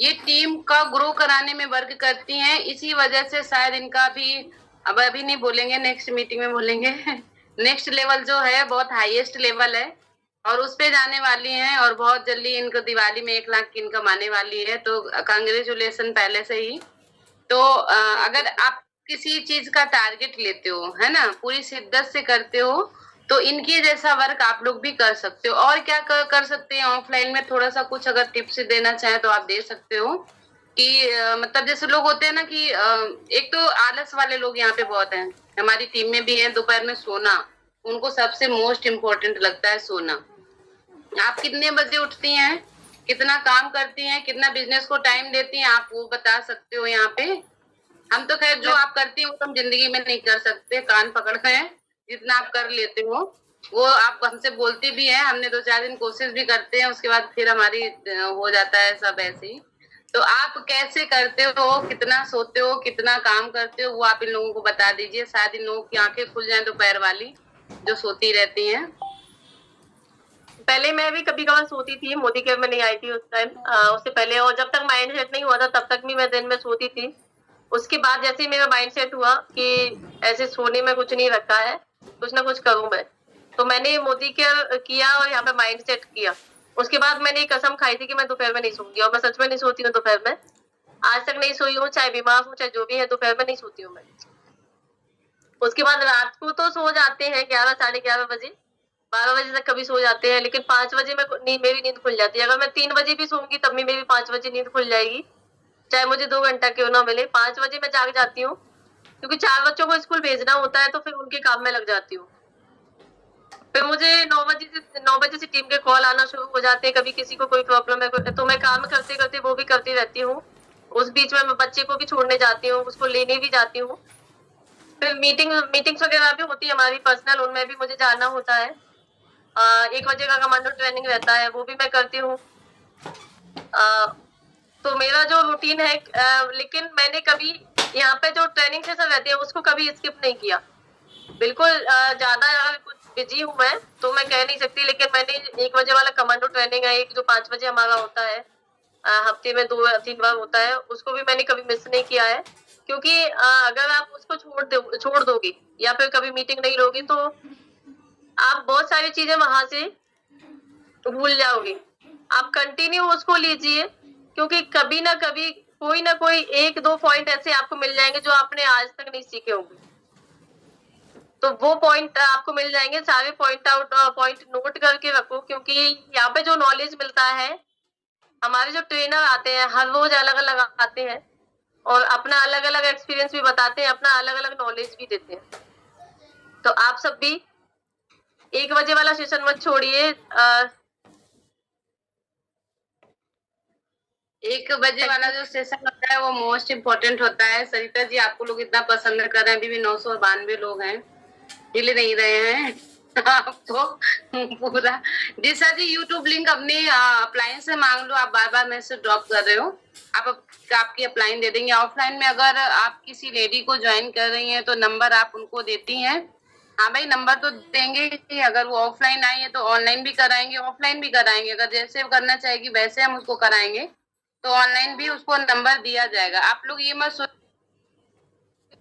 ये टीम का ग्रो कराने में वर्क करती हैं। इसी वजह से शायद इनका भी, अब अभी नहीं बोलेंगे, नेक्स्ट मीटिंग में बोलेंगे, नेक्स्ट लेवल जो है बहुत हाईएस्ट लेवल है और उस पे जाने वाली हैं, और बहुत जल्दी इनको दिवाली में 1 लाख की इनकम आने वाली है। तो कांग्रेचुलेशन पहले से ही। तो अगर आप किसी चीज का टारगेट लेते हो, है ना, पूरी शिद्दत से करते हो, तो इनके जैसा वर्क आप लोग भी कर सकते हो। और क्या कर सकते हैं ऑफलाइन में, थोड़ा सा कुछ अगर टिप्स देना चाहे तो आप दे सकते हो कि मतलब जैसे लोग होते हैं ना कि एक तो आलस वाले लोग यहाँ पे बहुत हैं, हमारी टीम में भी है। दोपहर में सोना उनको सबसे मोस्ट इम्पोर्टेंट लगता है, सोना। आप कितने बजे उठती हैं, कितना काम करती हैं, कितना बिजनेस को टाइम देती हैं, आप वो बता सकते हो यहाँ पे। हम तो खैर जो आप करती हो तुम जिंदगी में नहीं कर सकते, कान पकड़ रहे हैं, जितना आप कर लेते हो वो आप हमसे बोलते भी हैं, हमने 2-4 दिन कोशिश भी करते हैं, उसके बाद फिर हमारी हो जाता है सब ऐसे ही। तो आप कैसे करते हो, कितना सोते हो, कितना काम करते हो, वो आप इन लोगों को बता दीजिए, शायद इन लोगों की आंखें खुल जाएं दोपहर वाली जो सोती रहती हैं। पहले मैं भी कभी कभार सोती थी, मोदी केयर में नहीं आई थी उस टाइम, उससे पहले, और जब तक माइंड सेट नहीं हुआ था तब तक भी मैं दिन में सोती थी। उसके बाद जैसे ही मेरा माइंड सेट हुआ कि ऐसे सोने में कुछ नहीं रखा है, कुछ ना कुछ करूं मैं, तो मैंने मोदी केयर किया और यहाँ पे माइंड सेट किया। उसके बाद मैंने एक कसम खाई थी कि मैं दोपहर में नहीं सोऊंगी, और मैं सच में नहीं सोती हूँ दोपहर में। आज तक नहीं सोई हूँ, चाहे बीमार हूँ चाहे जो भी है, दोपहर में नहीं सोती हूँ मैं। उसके बाद रात को तो सो जाते हैं 11, 11:30 बजे, 12 बजे तक कभी सो जाते हैं, लेकिन 5 बजे मेरी नींद खुल जाती है। अगर मैं 3 बजे भी सोऊंगी तब भी मेरी 5 बजे नींद खुल जाएगी, चाहे मुझे 2 घंटा क्यों ना मिले। 5 बजे मैं जाग जाती हूँ, क्योंकि 4 बच्चों को स्कूल भेजना होता है, तो फिर उनके काम में लग जाती हूँ। फिर मुझे 9 बजे से टीम के कॉल आना शुरू हो जाते हैं, कभी किसी को कोई प्रॉब्लम है तो मैं काम करते करते वो भी करती रहती हूँ। उस बीच में मैं बच्चे को भी छोड़ने जाती हूँ, उसको लेने भी जाती हूँ। फिर मीटिंग्स वगैरह भी होती है हमारी पर्सनल, उनमें भी मुझे जाना होता है। 1 बजे का कमांडो ट्रेनिंग रहता है, वो भी मैं करती हूँ। तो मेरा जो रूटीन है, लेकिन मैंने कभी यहाँ पे जो ट्रेनिंग सेशन रहती है उसको कभी स्किप नहीं किया। बिल्कुल ज्यादा कुछ बिजी हूँ मैं तो मैं कह नहीं सकती, लेकिन मैंने 1 बजे वाला कमांडो ट्रेनिंग है, एक जो 5 बजे हमारा होता है, हफ्ते में 2 या 3 बार होता है, उसको भी मैंने कभी मिस नहीं किया है, क्योंकि अगर आप उसको छोड़ दोगे या फिर कभी मीटिंग नहीं लोगे तो आप बहुत सारी चीजें वहां से भूल जाओगे। आप कंटिन्यू उसको लीजिए, क्योंकि कभी ना कभी कोई ना कोई 1-2 पॉइंट ऐसे आपको मिल जाएंगे जो आपने आज तक नहीं सीखे होंगे। तो वो पॉइंट आपको मिल जाएंगे, सारे पॉइंट नोट करके रखो, क्योंकि यहाँ पे जो नॉलेज मिलता है, हमारे जो ट्रेनर आते हैं हर रोज अलग अलग आते हैं और अपना अलग अलग एक्सपीरियंस भी बताते हैं, अपना अलग अलग नॉलेज भी देते हैं। तो आप सब भी 1 बजे वाला सेशन मत छोड़िए। 1 बजे वाला जो सेशन होता है वो मोस्ट इम्पोर्टेंट होता है। सरिता जी, आपको लोग इतना पसंद कर रहे हैं, अभी भी 992 लोग हैं, हिल नहीं रहे हैं आपको पूरा। दिशा जी, यूट्यूब लिंक अपने अप्लायंस से मांग लो, आप बार बार मैसेज ड्रॉप कर रहे हो। आपकी अप्लाइन दे देंगे। ऑफलाइन में अगर आप किसी लेडी को ज्वाइन कर रही हैं तो नंबर आप उनको देती हैं। हाँ भाई, नंबर तो देंगे कि अगर वो ऑफलाइन आई है तो ऑनलाइन भी कराएंगे, ऑफलाइन भी कराएंगे। अगर जैसे करना चाहेगी वैसे हम उसको कराएंगे, तो ऑनलाइन भी उसको नंबर दिया जाएगा। आप लोग ये मत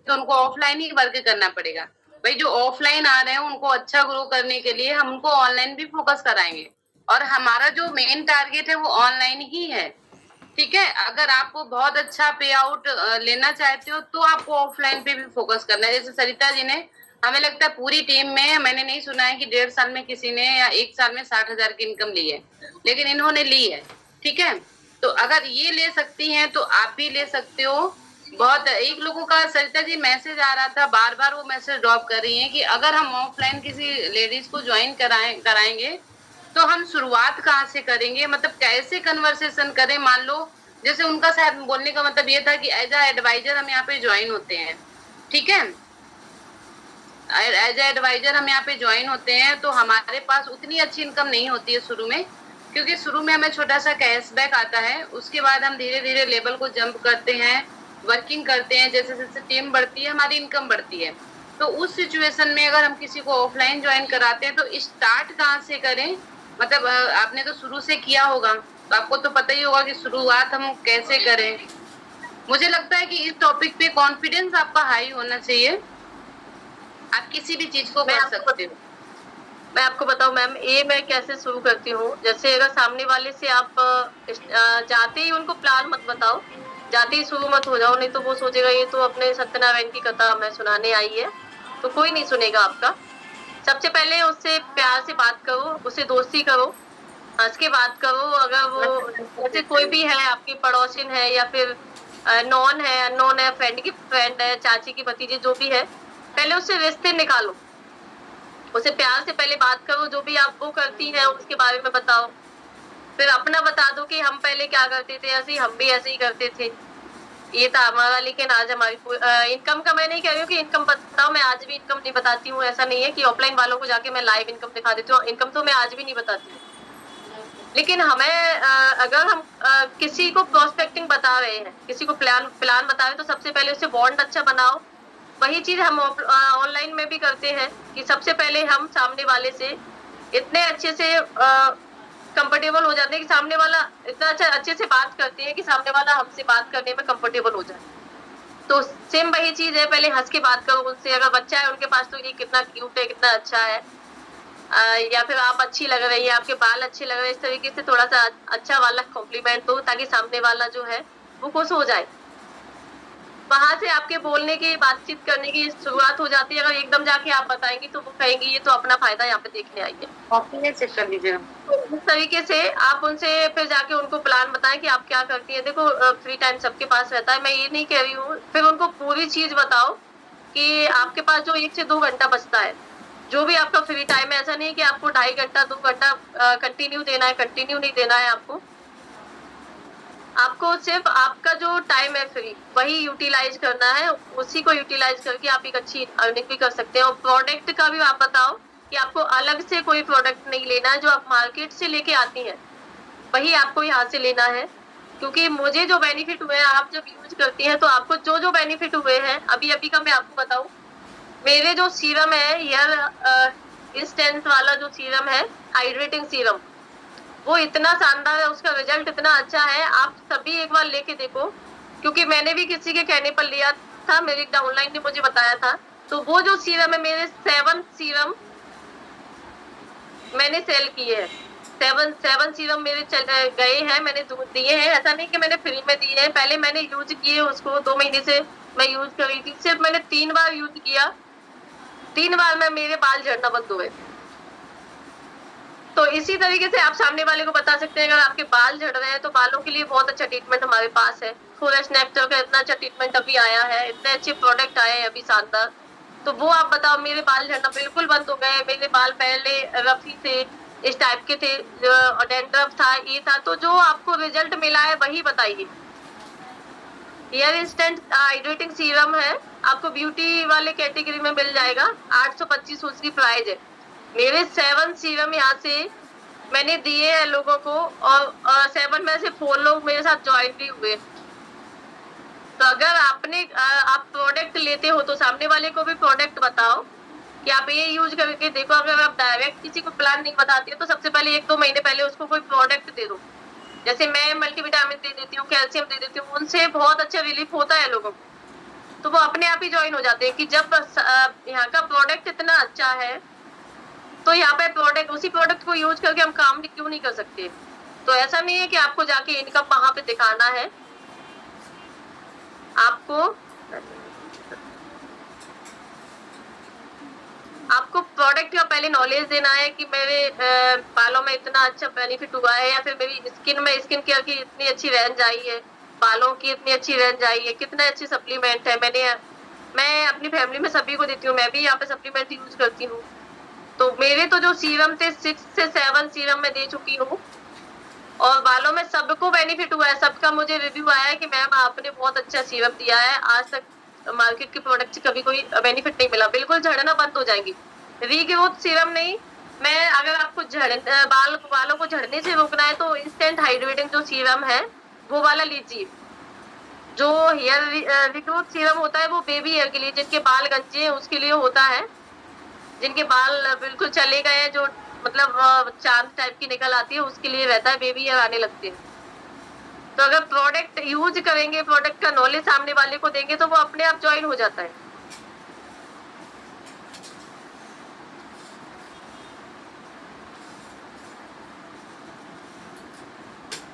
तो उनको ऑफलाइन ही वर्क करना पड़ेगा भाई। जो ऑफलाइन आ रहे हैं उनको अच्छा ग्रो करने के लिए हम उनको ऑनलाइन भी फोकस कराएंगे, और हमारा जो मेन टारगेट है वो ऑनलाइन ही है। ठीक है, अगर आपको बहुत अच्छा पे आउट लेना चाहते हो तो आपको ऑफलाइन पे भी फोकस करना है। जैसे सरिता जी ने, हमें लगता है पूरी टीम में मैंने नहीं सुना है कि 1.5 साल में किसी ने या 1 साल में 60,000 की इनकम ली है, लेकिन इन्होंने ली है। ठीक है, तो अगर ये ले सकती हैं तो आप भी ले सकते हो। बहुत एक लोगों का सरिता जी मैसेज आ रहा था, बार बार वो मैसेज ड्रॉप कर रही हैं कि अगर हम ऑफलाइन किसी लेडीज को ज्वाइन कराएंगे तो हम शुरुआत कहाँ से करेंगे, मतलब कैसे कन्वर्सेशन करें। मान लो जैसे उनका शायद बोलने का मतलब ये था कि एज अ एडवाइजर हम यहाँ पे ज्वाइन होते हैं। ठीक है, एज एडवाइजर हम यहाँ पे ज्वाइन होते हैं तो हमारे पास उतनी अच्छी इनकम नहीं होती है शुरू में, क्योंकि शुरू में हमें छोटा सा कैशबैक आता है। उसके बाद हम धीरे धीरे लेवल को जंप करते हैं, वर्किंग करते हैं, जैसे जैसे टीम बढ़ती है हमारी इनकम बढ़ती है। तो उस सिचुएशन में अगर हम किसी को ऑफलाइन ज्वाइन कराते हैं तो स्टार्ट कहाँ से करें, मतलब आपने तो शुरू से किया होगा तो आपको तो पता ही होगा कि शुरुआत हम कैसे करें। मुझे लगता है कि इस टॉपिक पे कॉन्फिडेंस आपका हाई होना चाहिए, आप किसी भी चीज को कर सकते हो। मैं आपको बताऊं मैम, ये मैं कैसे शुरू करती हूँ। जैसे अगर सामने वाले से आप जाते ही उनको प्लान मत बताओ, जाते ही शुरू मत हो जाओ, नहीं तो वो सोचेगा ये तो अपने सत्यनारायण की कथा मैं सुनाने आई है, तो कोई नहीं सुनेगा आपका। सबसे पहले उससे प्यार से बात करो, उससे दोस्ती करो, हंस के बात करो। अगर वो जैसे कोई भी है, आपकी पड़ोसिन है या फिर नॉन है, अननोन है, फ्रेंड की फ्रेंड है, चाची की भतीजी, जो भी है, पहले उससे रिश्ते निकालो, उसे प्यार से पहले बात करो। जो भी आप वो करती हैं उसके बारे में बताओ, फिर अपना बता दो कि हम पहले क्या करते थे, ऐसे हम भी ऐसे ही करते थे, ये था हमारा। लेकिन आज हमारी इनकम का मैं नहीं कह रही हूँ कि इनकम बताओ, मैं आज भी इनकम नहीं बताती हूँ। ऐसा नहीं है कि ऑफलाइन वालों को जाके मैं लाइव इनकम दिखा देती हूँ, इनकम तो मैं आज भी नहीं बताती हूँ। लेकिन हमें अगर हम किसी को प्रोस्पेक्टिंग बता रहे हैं, किसी को प्लान बता रहे हैं, तो सबसे पहले उससे बॉन्ड अच्छा बनाओ। वही चीज हम ऑनलाइन में भी करते हैं कि सबसे पहले हम सामने वाले से इतने अच्छे से कंफर्टेबल हो जाते हैं कि सामने वाला इतना अच्छे से बात करते हैं कि सामने वाला हमसे बात करने में कंफर्टेबल हो जाए। तो सेम वही चीज है, पहले हंस के बात करो उनसे। अगर बच्चा है उनके पास तो ये कितना क्यूट है, कितना अच्छा है, या फिर आप अच्छी लग रही है, आपके बाल अच्छे लग रहे हैं, इस तरीके से थोड़ा सा अच्छा वाला कॉम्प्लीमेंट दो, ताकि सामने वाला जो है वो खुश हो जाए। वहां से आपके बोलने की, बातचीत करने की शुरुआत हो जाती है। अगर एकदम जाके आप बताएंगी तो वो कहेंगे ये तो अपना फायदा यहाँ पे देखने आई है। चेक कर लीजिए। इस तरीके से आप उनसे फिर जाके उनको प्लान बताएं कि आप क्या करती है। देखो, फ्री टाइम सबके पास रहता है, मैं ये नहीं कह रही हूँ। फिर उनको पूरी चीज बताओ कि आपके पास जो 1 से 2 घंटा बचता है, जो भी आपका फ्री टाइम है, ऐसा नहीं है कि आपको 2.5 घंटा 2 घंटा कंटिन्यू देना है, कंटिन्यू नहीं देना है। आपको सिर्फ आपका जो टाइम है फ्री, वही यूटिलाइज करना है। उसी को यूटिलाइज करके आप एक अच्छी अर्निंग भी कर सकते हैं। और प्रोडक्ट का भी आप बताओ कि आपको अलग से कोई प्रोडक्ट नहीं लेना है, जो आप मार्केट से लेके आती हैं वही आपको यहाँ से लेना है। क्योंकि मुझे जो बेनिफिट हुए हैं, आप जब यूज करती हैं तो आपको जो जो बेनिफिट हुए हैं, अभी अभी का मैं आपको बताऊं, मेरे जो सीरम है, हेयर इंस्टेंस वाला जो सीरम है, हाइड्रेटिंग सीरम, वो इतना शानदार है, उसका रिजल्ट इतना अच्छा है। आप सभी एक बार लेके देखो, क्योंकि मैंने भी किसी के कहने पर लिया था, मेरे एक डाउनलाइन ने मुझे बताया था। तो वो जो सीरम है, मेरे 7 सीरम मैंने सेल किए हैं। 7 सीरम मेरे गए हैं, मैंने दिए हैं। ऐसा नहीं कि मैंने फ्री में दिए हैं, पहले मैंने यूज किए उसको। 2 महीने से मैं यूज कर रही थी, सिर्फ मैंने 3 बार यूज किया, 3 बार में मेरे बाल झड़ना बंद हुए। तो इसी तरीके से आप सामने वाले को बता सकते हैं, अगर आपके बाल झड़ रहे हैं तो बालों के लिए बहुत अच्छा ट्रीटमेंट हमारे पास है। फोरेस्ट नेक्टर का इतना अच्छा ट्रीटमेंट अभी आया है, इतने अच्छे प्रोडक्ट आए हैं अभी शानदार। तो वो आप बताओ, मेरे बाल झड़ना बिल्कुल बंद हो गए। मेरे बाल पहले रफी थे, इस टाइप के थे, डैंड्रफ था, ये था। तो जो आपको रिजल्ट मिला है वही बताइए। हेयर इंस्टेंट हाइड्रेटिंग सीरम है, आपको ब्यूटी वाले कैटेगरी में मिल जाएगा। 825 उसकी प्राइस है। मेरे 7 सीरम यहाँ से मैंने दिए हैं लोगों को, और 7 में से 4 लोग मेरे साथ ज्वाइन भी हुए। तो अगर आप प्रोडक्ट लेते हो तो सामने वाले को भी प्रोडक्ट बताओ कि आप ये यूज करके देखो। अगर आप डायरेक्ट किसी को प्लान नहीं बताती हो तो सबसे पहले 1-2 महीने पहले उसको कोई प्रोडक्ट दे दो। जैसे मैं मल्टीविटामिन दे देती हूँ, कैल्शियम दे देती हूँ, उनसे बहुत अच्छा रिलीफ होता है लोगों को। तो वो अपने आप ही ज्वाइन हो जाते हैं कि जब यहाँ का प्रोडक्ट इतना अच्छा है तो यहाँ पे उसी प्रोडक्ट को यूज करके हम काम क्यों नहीं कर सकते। तो ऐसा नहीं है कि आपको जाके इनकम वहां पे दिखाना है, आपको प्रोडक्ट का पहले नॉलेज देना है कि मेरे बालों में इतना अच्छा बेनिफिट हुआ है, या फिर मेरी स्किन केयर की इतनी अच्छी रेंज आई है, बालों की इतनी अच्छी रेंज आई है, कितने अच्छे सप्लीमेंट है। मैं अपनी फैमिली में सभी को देती हूँ, मैं भी यहाँ पे सप्लीमेंट यूज करती हूँ। तो मेरे तो जो सीरम थे 6 से 7 सीरम मैं दे चुकी हूँ, और बालों में सबको बेनिफिट हुआ है। सबका मुझे रिव्यू आया है कि मैम आपने बहुत अच्छा सीरम दिया है, आज तक मार्केट के प्रोडक्ट से कभी कोई बेनिफिट नहीं मिला, बिल्कुल झड़ना बंद हो जाएंगी। रीग्रोथ सीरम नहीं, मैं अगर आपको बालों को झड़ने से रोकना है तो इंस्टेंट हाइड्रेटिंग जो सीरम है वो वाला लीजिए। जो हेयर रिग्रोथ सीरम होता है वो बेबी हेयर के लिए, जिनके बाल गंजे हैं उसके लिए होता है। जिनके बाल बिल्कुल चले गए हैं, जो मतलब चांद टाइप की निकल आती है, उसके लिए रहता है, बेबी हेयर आने लगते हैं। तो अगर प्रोडक्ट यूज करेंगे, प्रोडक्ट का नॉलेज सामने वाले को देंगे तो वो अपने आप ज्वाइन हो जाता है।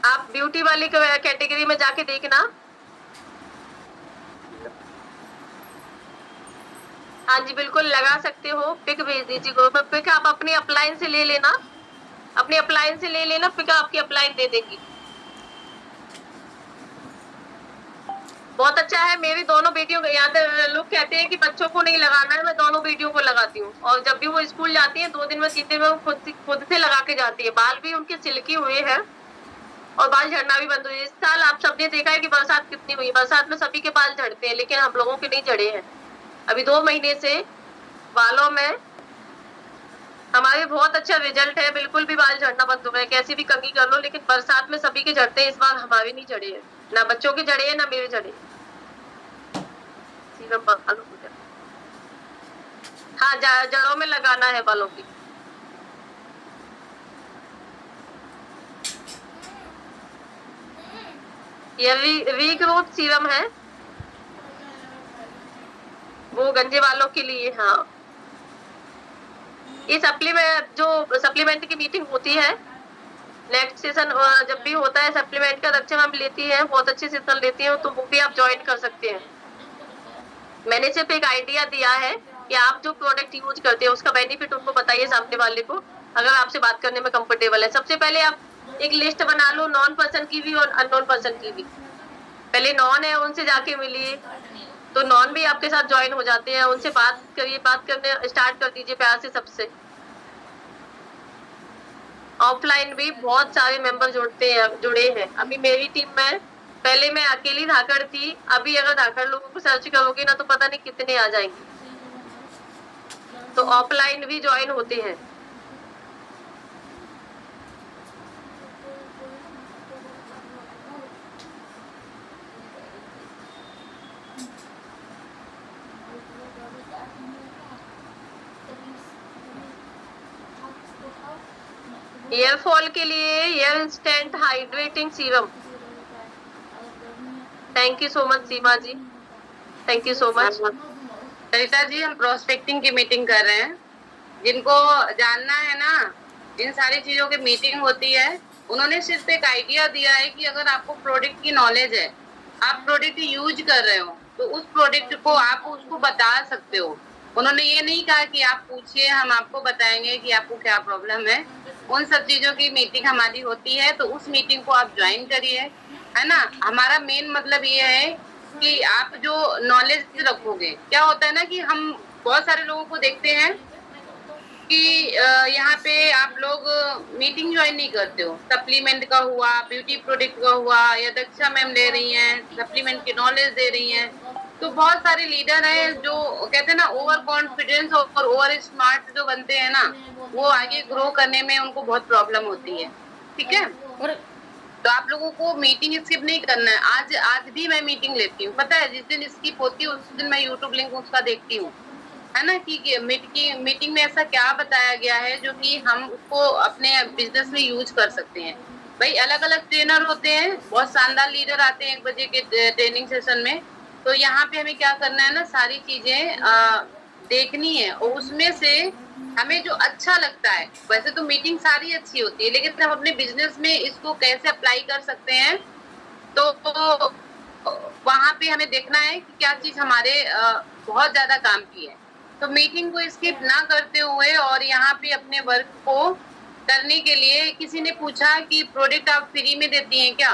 आप ब्यूटी वाली कैटेगरी में जाके देखना। हाँ जी, बिल्कुल लगा सकते हो, पिक भेज दीजिए ग्रुप में। पिक आप अपनी अपलाइन से ले लेना, अपनी अपलाइन से ले लेना, पिक आपकी अपलाइन दे देंगी। बहुत अच्छा है। मेरी दोनों बेटियों को, यहाँ पे लोग कहते हैं कि बच्चों को नहीं लगाना है, मैं दोनों बेटियों को लगाती हूँ। और जब भी वो स्कूल जाती है 2 दिन में 3 दिन में वो खुद से लगा के जाती है। बाल भी उनके सिल्की हुए हैं और बाल झड़ना भी बंद हुए। इस साल आप सबने देखा है कि बरसात कितनी हुई, बरसात में सभी के बाल झड़ते हैं, लेकिन हम लोगों के नहीं झड़े हैं। अभी 2 महीने से बालों में हमारे बहुत अच्छा रिजल्ट है, बिल्कुल भी बाल झड़ना बंद हो गए। कैसी भी कंघी कर लो, लेकिन बरसात में सभी के झड़ते हैं, इस बार हमारे नहीं झड़े हैं, ना बच्चों के झड़े हैं ना मेरे झड़े। हाँ, जड़ों में लगाना है बालों की। ये रीग्रोथ सीरम है, वो गंजे बालों के लिए। हाँ, ये सप्लीमेंट की मीटिंग होती है, नेक्स्ट सेशन जब भी होता है सप्लीमेंट का, रक्षा मैम लेती है, बहुत अच्छे सेशन लेती है, तो वो भी आप ज्वाइन कर सकते हैं। मैंने सिर्फ एक आइडिया दिया है कि आप जो प्रोडक्ट यूज करते हैं उसका बेनिफिट उनको बताइए सामने वाले को, अगर आपसे बात करने में कंफर्टेबल है। सबसे पहले आप एक लिस्ट बना लो, नॉन पर्सन की भी और अननोन पर्सन की भी। पहले नॉन है, उनसे जाके मिलिए, तो नॉन भी आपके साथ ज्वाइन हो जाते हैं, उनसे बात करिए, बात करने स्टार्ट कर दीजिए प्यार से सबसे। ऑफलाइन भी बहुत सारे मेंबर जुड़े हैं। अभी मेरी टीम में पहले मैं अकेली धाकड़ थी, अभी अगर धाकड़ लोगों को सर्च करोगे ना तो पता नहीं कितने आ जाएंगे। तो ऑफलाइन भी ज्वाइन होते हैं। हेयर फॉल के लिए hair instant hydrating serum. Thank you so much Seema ji. Thank you so much. Sarita ji, हम प्रोस्पेक्टिंग की मीटिंग कर रहे हैं। जिनको जानना है ना, इन सारी चीजों की मीटिंग होती है। उन्होंने सिर्फ एक आइडिया दिया है कि अगर आपको प्रोडक्ट की नॉलेज है, आप प्रोडक्ट यूज कर रहे हो, तो उस प्रोडक्ट को आप उसको बता सकते हो। उन्होंने ये नहीं कहा कि आप पूछिए, हम आपको बताएंगे कि आपको क्या प्रॉब्लम है। उन सब चीजों की मीटिंग हमारी होती है, तो उस मीटिंग को आप ज्वाइन करिए, है ना। हमारा मेन मतलब ये है कि आप जो नॉलेज रखोगे, क्या होता है ना कि हम बहुत सारे लोगों को देखते हैं कि यहाँ पे आप लोग मीटिंग ज्वाइन नहीं करते हो। सप्लीमेंट का हुआ, ब्यूटी प्रोडक्ट का हुआ, या दक्षा मैम ले रही हैं सप्लीमेंट की नॉलेज दे रही हैं। तो बहुत सारे लीडर हैं जो कहते हैं ना, ओवर कॉन्फिडेंस और ओवर स्मार्ट जो बनते हैं ना, वो आगे ग्रो करने में उनको बहुत प्रॉब्लम होती है। ठीक है, तो आप लोगों को मीटिंग स्किप नहीं करना है। आज भी मैं मीटिंग लेती हूँ, पता है, जिस दिन स्किप होती है उस दिन मैं यूट्यूब लिंक उसका देखती हूँ, है ना, कि मीटिंग में ऐसा क्या बताया गया है जो कि हम उसको अपने बिजनेस में यूज कर सकते हैं। भाई अलग अलग ट्रेनर होते हैं, बहुत शानदार लीडर आते हैं 1 बजे के ट्रेनिंग सेशन में। तो यहाँ पे हमें क्या करना है ना, सारी चीजें देखनी है, और उसमें से हमें जो अच्छा लगता है, वैसे तो मीटिंग सारी अच्छी होती है, लेकिन हम अपने बिजनेस में इसको कैसे अप्लाई कर सकते हैं, तो वहां पे हमें देखना है कि क्या चीज हमारे बहुत ज्यादा काम की है। तो मीटिंग को स्किप ना करते हुए और यहाँ पे अपने वर्क को करने के लिए, किसी ने पूछा कि प्रोडक्ट आप फ्री में देती हैं क्या।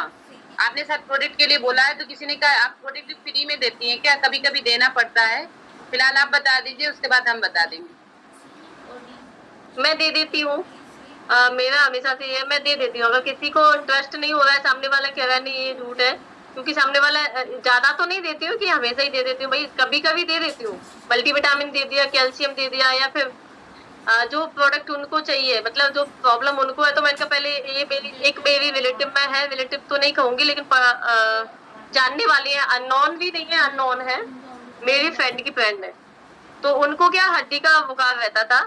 आपने शायद प्रोडक्ट के लिए बोला है, तो किसी ने कहा आप प्रोडक्ट फ्री में देती हैं क्या। कभी कभी देना पड़ता है। फिलहाल आप बता दीजिए, उसके बाद हम बता देंगे। मैं दे देती हूँ। मेरा हमेशा से ये, मैं दे देती हूँ। अगर किसी को ट्रस्ट नहीं हो रहा है, सामने वाला कह रहा है नहीं ये झूठ है, क्योंकि सामने वाला ज्यादा तो नहीं देती हूँ कि हमेशा ही दे देती हूँ भाई, कभी कभी दे देती हूँ। मल्टीविटामिन दे दिया, कैल्शियम दे दिया, या फिर जो प्रोडक्ट उनको चाहिए, मतलब जो प्रॉब्लम उनको है। तो मैंने कहा पहले ये मेरी रिलेटिव में है, रिलेटिव तो नहीं कहूंगी, लेकिन जानने वाली है, अननोन भी नहीं है, अननोन है, मेरी फ्रेंड की फ्रेंड है। तो उनको क्या हड्डी का बुखार रहता था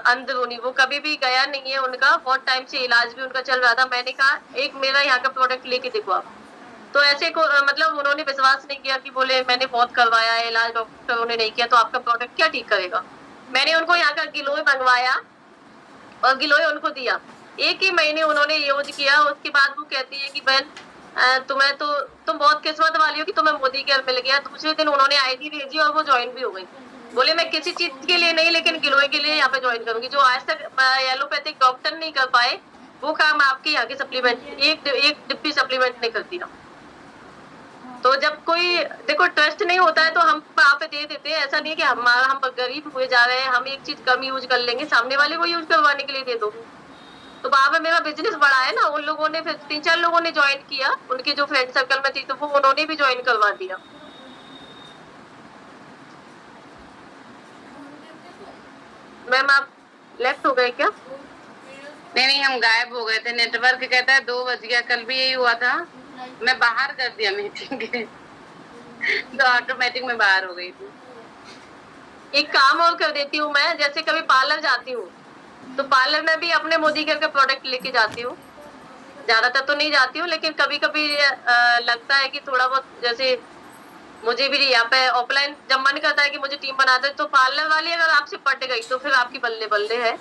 अंदरूनी, वो कभी भी गया नहीं है उनका, बहुत टाइम से इलाज भी उनका चल रहा था। मैंने कहा एक मेरा यहाँ का प्रोडक्ट लेके देखो आप। तो ऐसे को मतलब उन्होंने विश्वास नहीं किया, कि बोले मैंने बहुत करवाया है इलाज, डॉक्टरों ने नहीं किया, तो आपका प्रोडक्ट क्या ठीक करेगा। मैंने उनको यहाँ का गिलोय मंगवाया और गिलोय उनको दिया। 1 ही महीने उन्होंने यूज किया, उसके बाद वो कहती है कि बहन तुम्हें तो, तुम बहुत किस्मत वाली हो कि तुम्हें मोदी केयर मिल गया। दूसरे दिन उन्होंने आईडी भेजी और वो ज्वाइन भी हो गई। बोले मैं किसी चीज के लिए नहीं, लेकिन गिलोय के लिए यहाँ पे ज्वाइन करूंगी। जो आज तक एलोपैथिक डॉक्टर नहीं कर पाए, वो काम आपके यहाँ के सप्लीमेंट, एक डिब्बी सप्लीमेंट नहीं करती ना। तो जब कोई देखो ट्रस्ट नहीं होता है, तो हम वहाँ पे दे देते हैं। ऐसा नहीं है कि हम गरीब हुए जा रहे हैं, हम एक चीज कम यूज कर लेंगे, सामने वाले को यूज करवाने के लिए दे दो। तो वहां पे मेरा बिजनेस बढ़ा है ना। उन लोगों ने फिर 3-4 लोगों ने ज्वाइन किया, उनके जो फ्रेंड सर्कल में थी, तो वो उन्होंने भी ज्वाइन करवा दिया। मैम आप लेफ्ट हो गए क्या? नहीं, हम गायब हो गए थे। नेटवर्क कहता है 2 बज गया, कल भी यही हुआ था। मैं बाहर कर दिया मीटिंग के तो ऑटोमेटिक में बाहर हो गई थी। एक काम और कर देती हूँ मैं, जैसे कभी पार्लर जाती हूँ, तो पार्लर में भी अपने मोदी केयर का प्रोडक्ट लेके जाती हूँ। ज्यादातर तो नहीं जाती हूँ, लेकिन कभी कभी लगता है कि थोड़ा बहुत, जैसे मुझे भी यहाँ पे ऑफलाइन जब मन करता है कि मुझे टीम बना दे, तो पार्लर वाली अगर आपसे पट गई तो फिर आपकी बल्ले बल्ले है।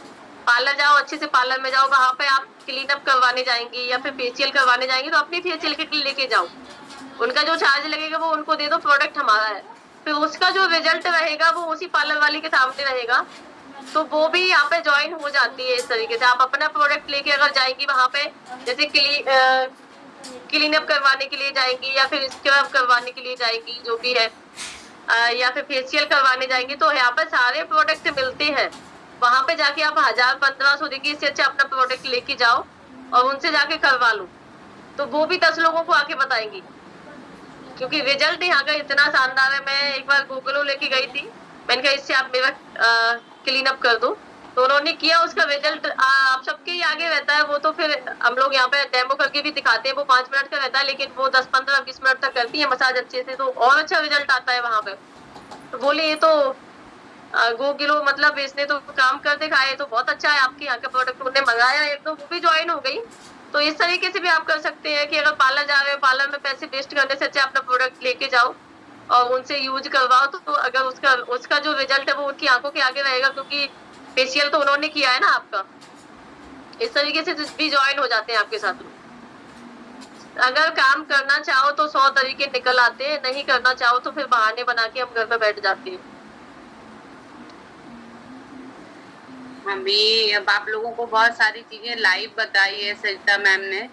पार्लर जाओ, अच्छे से पार्लर में जाओ, वहां पे आप क्लीन अप करवाने जाएंगी या फिर फेशियल करवाने जाएंगी, तो अपनी फेशियल किट लेके जाओ। उनका जो चार्ज लगेगा वो उनको दे दो, प्रोडक्ट हमारा है। फिर उसका जो रिजल्ट रहेगा वो उसी पार्लर वाली के सामने रहेगा। तो वो भी यहाँ पे ज्वाइन हो जाती है। इस तरीके से आप अपना प्रोडक्ट लेके अगर जाएंगी वहां पे, जैसे क्लीन अप करवाने के लिए जाएंगी या फिर स्क्रब करवाने के लिए जाएंगी, जो भी है, या फिर फेशियल करवाने जाएंगी, तो यहाँ पे सारे प्रोडक्ट मिलते हैं। वहां पे जाके आप 1000-1500 देंगे, इससे अच्छा अपना प्रोडक्ट लेके जाओ और उनसे जाके करवा लो। तो वो भी 10 लोगों को आके बताएंगी, क्योंकि रिजल्ट यहाँ का इतना शानदार है। मैं एक बार गूगलो लेके गई थी, मैंने कहा इससे आप मेरा क्लीन अप कर दो, तो उन्होंने किया। उसका रिजल्ट आप सबके ही आगे रहता है। वो तो फिर हम लोग यहाँ पे डेमो करके भी दिखाते हैं, वो 5 मिनट का रहता है, लेकिन वो 10-15-20 मिनट तक करती है मसाज अच्छे से, तो और अच्छा रिजल्ट आता है वहां पे। तो बोले ये तो गूगलो मतलब इसने तो काम कर दिखाया, तो बहुत अच्छा है आपके यहाँ का प्रोडक्ट। उन्होंने मंगाया एक, तो वो भी ज्वाइन हो गई। तो इस तरीके से भी आप कर सकते हैं कि अगर पार्लर जा रहे हो, पार्लर में पैसे वेस्ट करने से अच्छा अपना प्रोडक्ट लेके जाओ और उनसे यूज करवाओ तो अगर उसका उसका जो रिजल्ट है वो उनकी आंखों के आगे रहेगा, क्योंकि फेशियल तो उन्होंने किया है ना आपका। इस तरीके से भी ज्वाइन हो जाते हैं आपके साथ लोग। अगर काम करना चाहो तो 100 तरीके निकल आते हैं, नहीं करना चाहो तो फिर बहाने बना के हम घर में बैठ जाते हैं। अभी अब आप लोगों को बहुत सारी चीजें लाइव बताई है सरिता मैम ने,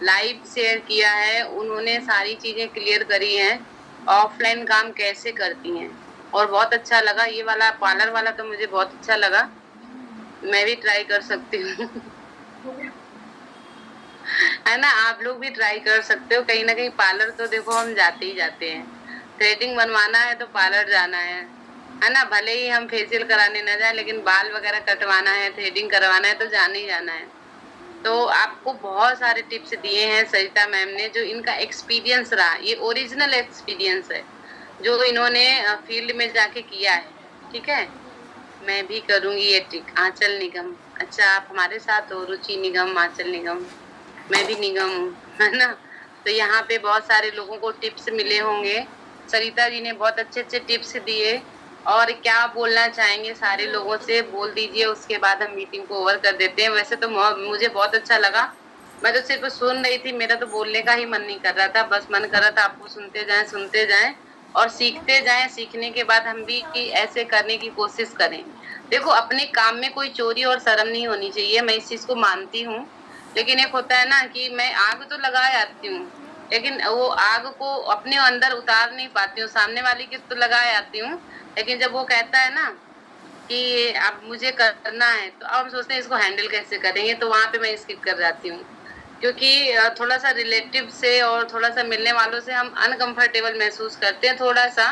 लाइव शेयर किया है, उन्होंने सारी चीजें क्लियर करी हैं, ऑफलाइन काम कैसे करती हैं। और बहुत अच्छा लगा ये वाला पार्लर वाला, तो मुझे बहुत अच्छा लगा, मैं भी ट्राई कर सकती हूँ। है ना, आप लोग भी ट्राई कर सकते हो। कहीं ना कहीं पार्लर तो देखो हम जाते ही जाते हैं, थ्रेडिंग बनवाना है तो पार्लर जाना है ना। भले ही हम फेशियल कराने ना जाए, लेकिन बाल वगैरह कटवाना है, थ्रेडिंग करवाना है तो जाना ही जाना है। तो आपको बहुत सारे टिप्स दिए हैं सरिता मैम ने, जो इनका एक्सपीरियंस रहा, ये ओरिजिनल एक्सपीरियंस है जो इन्होंने फील्ड में जाके किया है। ठीक है, मैं भी करूंगी ये ट्रिक। आंचल निगम, अच्छा आप हमारे साथ हो, रुचि निगम, आंचल निगम, मैं भी निगम हूँ, है ना। तो यहाँ पे बहुत सारे लोगों को टिप्स मिले होंगे, सरिता जी ने बहुत अच्छे अच्छे टिप्स दिए। और क्या बोलना चाहेंगे सारे लोगों से, बोल दीजिए, उसके बाद हम मीटिंग को ओवर कर देते हैं। वैसे तो मुझे बहुत अच्छा लगा, मैं तो सिर्फ सुन रही थी, मेरा तो बोलने का ही मन नहीं कर रहा था, बस मन कर रहा था आपको सुनते जाएं और सीखते जाएं। सीखने के बाद हम भी ऐसे करने की कोशिश करें। देखो, अपने काम में कोई चोरी और शर्म नहीं होनी चाहिए, मैं इस चीज को मानती हूँ। लेकिन एक होता है ना कि मैं आग तो लगा आती हूँ, लेकिन वो आग को अपने अंदर उतार नहीं पाती हूँ, सामने वाली की तो लगा आती हूँ। लेकिन जब वो कहता है ना कि अब मुझे करना है, तो अब हम सोचते हैं इसको हैंडल कैसे करेंगे, तो वहां पे मैं स्किप कर जाती हूँ। क्योंकि थोड़ा सा रिलेटिव से और थोड़ा सा मिलने वालों से हम अनकंफर्टेबल महसूस करते हैं थोड़ा सा,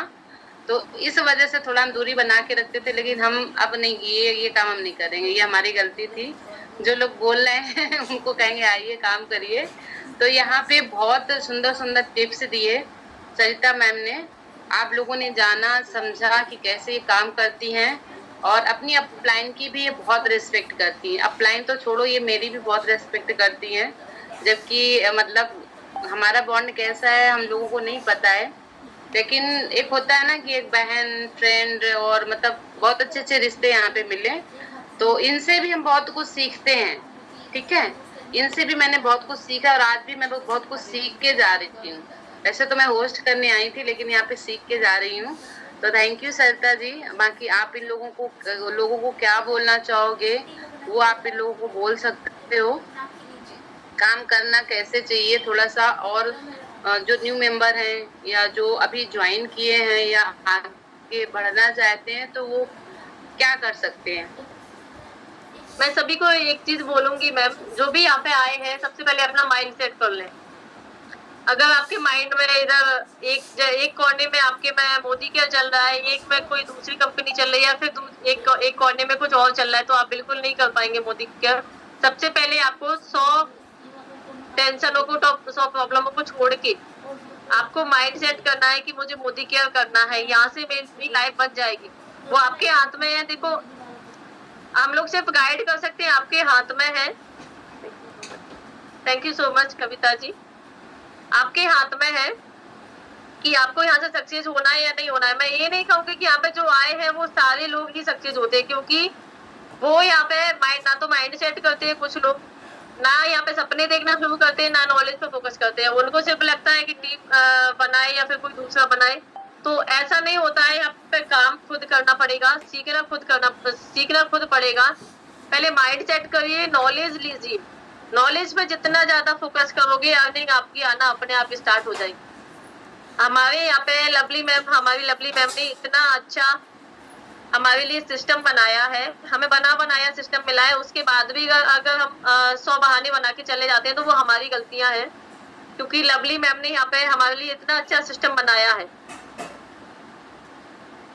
तो इस वजह से थोड़ा हम दूरी बना के रखते थे। लेकिन हम अब नहीं, ये काम हम नहीं करेंगे, ये हमारी गलती थी। जो लोग बोल रहे हैं उनको कहेंगे आइए काम करिए। तो यहाँ पे बहुत सुंदर सुंदर टिप्स दिए सरिता मैम ने, आप लोगों ने जाना समझा कि कैसे ये काम करती हैं। और अपनी अपलाइन की भी ये बहुत रिस्पेक्ट करती है, अपलाइन तो छोड़ो, ये मेरी भी बहुत रिस्पेक्ट करती हैं। जबकि मतलब हमारा बॉन्ड कैसा है हम लोगों को नहीं पता है, लेकिन एक होता है ना कि एक बहन फ्रेंड, और मतलब बहुत अच्छे अच्छे रिश्ते यहाँ पे मिले, तो इनसे भी हम बहुत कुछ सीखते हैं। ठीक है, इनसे भी मैंने बहुत कुछ सीखा, और आज भी मैं बहुत कुछ सीख के जा रही हूँ। वैसे तो मैं होस्ट करने आई थी, लेकिन यहाँ पे सीख के जा रही हूँ। तो थैंक यू सरिता जी। बाकी आप इन लोगों को क्या बोलना चाहोगे, वो आप इन लोगों को बोल सकते हो। काम करना कैसे चाहिए थोड़ा सा, और जो न्यू मेंबर हैं या जो अभी ज्वाइन किए हैं या आगे बढ़ना चाहते हैं, तो वो क्या कर सकते हैं। मैं सभी को एक चीज बोलूंगी मैम, जो भी यहाँ पे आए हैं सबसे पहले अपना माइंड सेट कर लें। अगर आपके माइंड में इधर एक कोने में आपके में मोदी केयर चल रहा है, एक में कोई दूसरी कंपनी चल रही है, या फिर एक कोने में कुछ और चल रहा है, तो आप बिल्कुल नहीं कर पाएंगे मोदी केयर। सबसे पहले आपको 100 टेंशनों को, 100 प्रॉब्लमों को छोड़ के आपको माइंड सेट करना है कि मुझे मोदी केयर करना है, यहाँ से मेरी लाइफ बच जाएगी। वो आपके हाथ में है। देखो, हम लोग सिर्फ गाइड कर सकते हैं, आपके हाथ में है। Thank you so much Kavita ji. आपके हाथ में है कि आपको यहाँ से सक्सेस होना है या नहीं होना है। मैं ये नहीं कहूंगी कि यहाँ पे जो आए हैं वो सारे लोग ही सक्सेस होते हैं, क्योंकि वो यहाँ पे ना तो माइंड सेट करते हैं कुछ लोग, ना यहाँ पे सपने देखना शुरू करते हैं, ना नॉलेज पे फोकस करते हैं। उनको सिर्फ लगता है कि टीम बनाए या फिर कोई दूसरा बनाए, तो ऐसा नहीं होता है। यहाँ पे काम खुद करना पड़ेगा, सीखना खुद पड़ेगा। पहले माइंड सेट करिए, नॉलेज लीजिए। नॉलेज पे जितना ज्यादा फोकस करोगे, अर्निंग आपकी आना अपने आप स्टार्ट हो जाएगी। हमारे यहाँ पे हमारी लवली मैम ने इतना अच्छा हमारे लिए सिस्टम बनाया है, हमें बनाया सिस्टम मिला है। उसके बाद भी अगर हम 100 बहाने बना के चले जाते हैं तो वो हमारी गलतियां हैं, क्योंकि लवली मैम ने यहाँ पे हमारे लिए इतना अच्छा सिस्टम बनाया है।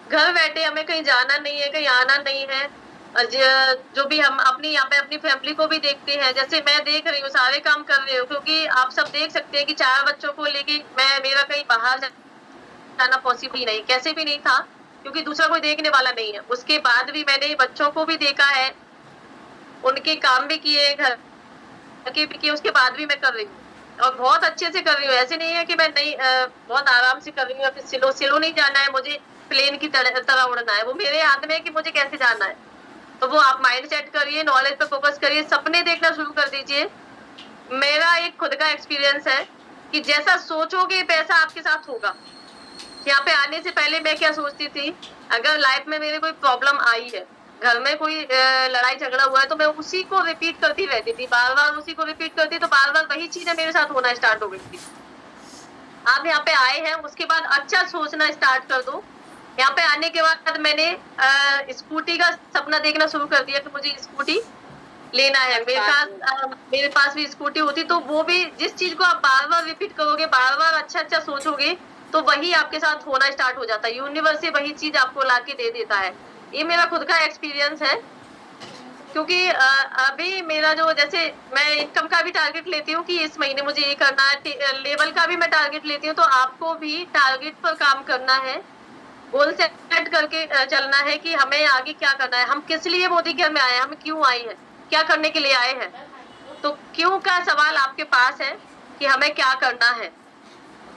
घर बैठे हमें कहीं जाना नहीं है, कहीं आना नहीं है। जो भी हम यहाँ पे अपनी फैमिली को भी देखते हैं, जैसे मैं देख रही हूँ, सारे काम कर रही हूँ, क्योंकि आप सब देख सकते हैं कि 4 बच्चों को लेके मेरा कहीं बाहर जाना पॉसिबल ही नहीं, कैसे भी नहीं था, क्योंकि दूसरा कोई देखने वाला नहीं है। उसके बाद भी मैंने बच्चों को भी देखा है, उनके काम भी किए, घर के भी किए, उसके बाद भी मैं कर रही हूँ। और बहुत अच्छे से कर रही हूँ। ऐसे नहीं है कि मैं नहीं बहुत आराम से कर रही हूँ या फिर स्लो नहीं जाना है, मुझे प्लेन की तरह उड़ना है। वो मेरे हाथ में है कि मुझे कैसे जाना है। तो वो आप माइंड सेट करिए, नॉलेज पे फोकस करिए, सपने देखना शुरू कर दीजिए। मेरा एक खुद का एक्सपीरियंस है कि जैसा सोचोगे वैसा आपके साथ होगा। यहाँ पे आने से पहले मैं क्या सोचती थी, अगर लाइफ में मेरे कोई प्रॉब्लम आई है, घर में कोई लड़ाई झगड़ा हुआ है, तो मैं उसी को रिपीट करती रहती थी, बार बार उसी को रिपीट करती, तो बार बार वही चीजें मेरे साथ होना स्टार्ट हो गई थी। आप यहाँ पे आए हैं, उसके बाद अच्छा सोचना स्टार्ट कर दो। यहाँ पे आने के बाद मैंने स्कूटी का सपना देखना शुरू कर दिया कि मुझे स्कूटी लेना है। मेरे पास भी स्कूटी होती तो वो भी, जिस चीज को आप बार बार रिपीट करोगे, बार बार अच्छा सोचोगे, तो वही आपके साथ होना स्टार्ट हो जाता है। यूनिवर्स से वही चीज आपको लाके दे देता है। ये मेरा खुद का एक्सपीरियंस है। क्योंकि अभी मेरा जो, जैसे मैं इनकम का भी टारगेट लेती हूँ कि इस महीने मुझे ये करना है, लेवल का भी मैं टारगेट लेती हूँ, तो आपको भी टारगेट पर काम करना है, गोल सेट करके चलना है कि हमें आगे क्या करना है, हम किस लिए मोदी केयर में आए हैं, हम क्यों आए हैं, क्या करने के लिए आए हैं। तो क्यों का सवाल आपके पास है कि हमें क्या करना है।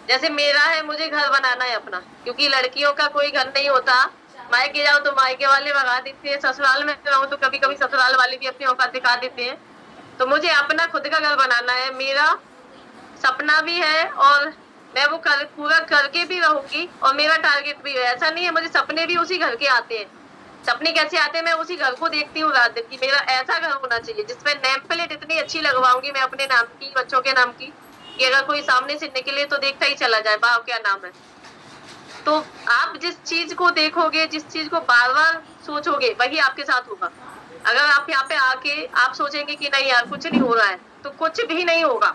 जैसे मेरा है, मुझे घर बनाना है अपना, क्योंकि लड़कियों का कोई घर नहीं होता। मायके जाओ तो मायके वाले भगा देते हैं, ससुराल में रहूं तो कभी कभी ससुराल वाले भी अपनी औकात दिखा देते हैं। तो मुझे अपना खुद का घर बनाना है, मेरा सपना भी है, और मैं वो पूरा करके भी रहूंगी, और मेरा टारगेट भी है। ऐसा नहीं है, मुझे सपने भी उसी घर के आते हैं। सपने कैसे आते हैं, मैं उसी घर को देखती हूँ रात दिन की, मेरा ऐसा घर होना चाहिए जिसमें नेम प्लेट इतनी अच्छी लगवाऊंगी मैं अपने नाम की, बच्चों के नाम की, कि अगर कोई सामने से निकले तो देखता ही चला जाए, वाह क्या नाम है। तो आप जिस चीज को देखोगे, जिस चीज को बार बार सोचोगे, वही आपके साथ होगा। अगर आप यहाँ पे आके आप सोचेंगे कि नहीं यार कुछ नहीं हो रहा है, तो कुछ भी नहीं होगा।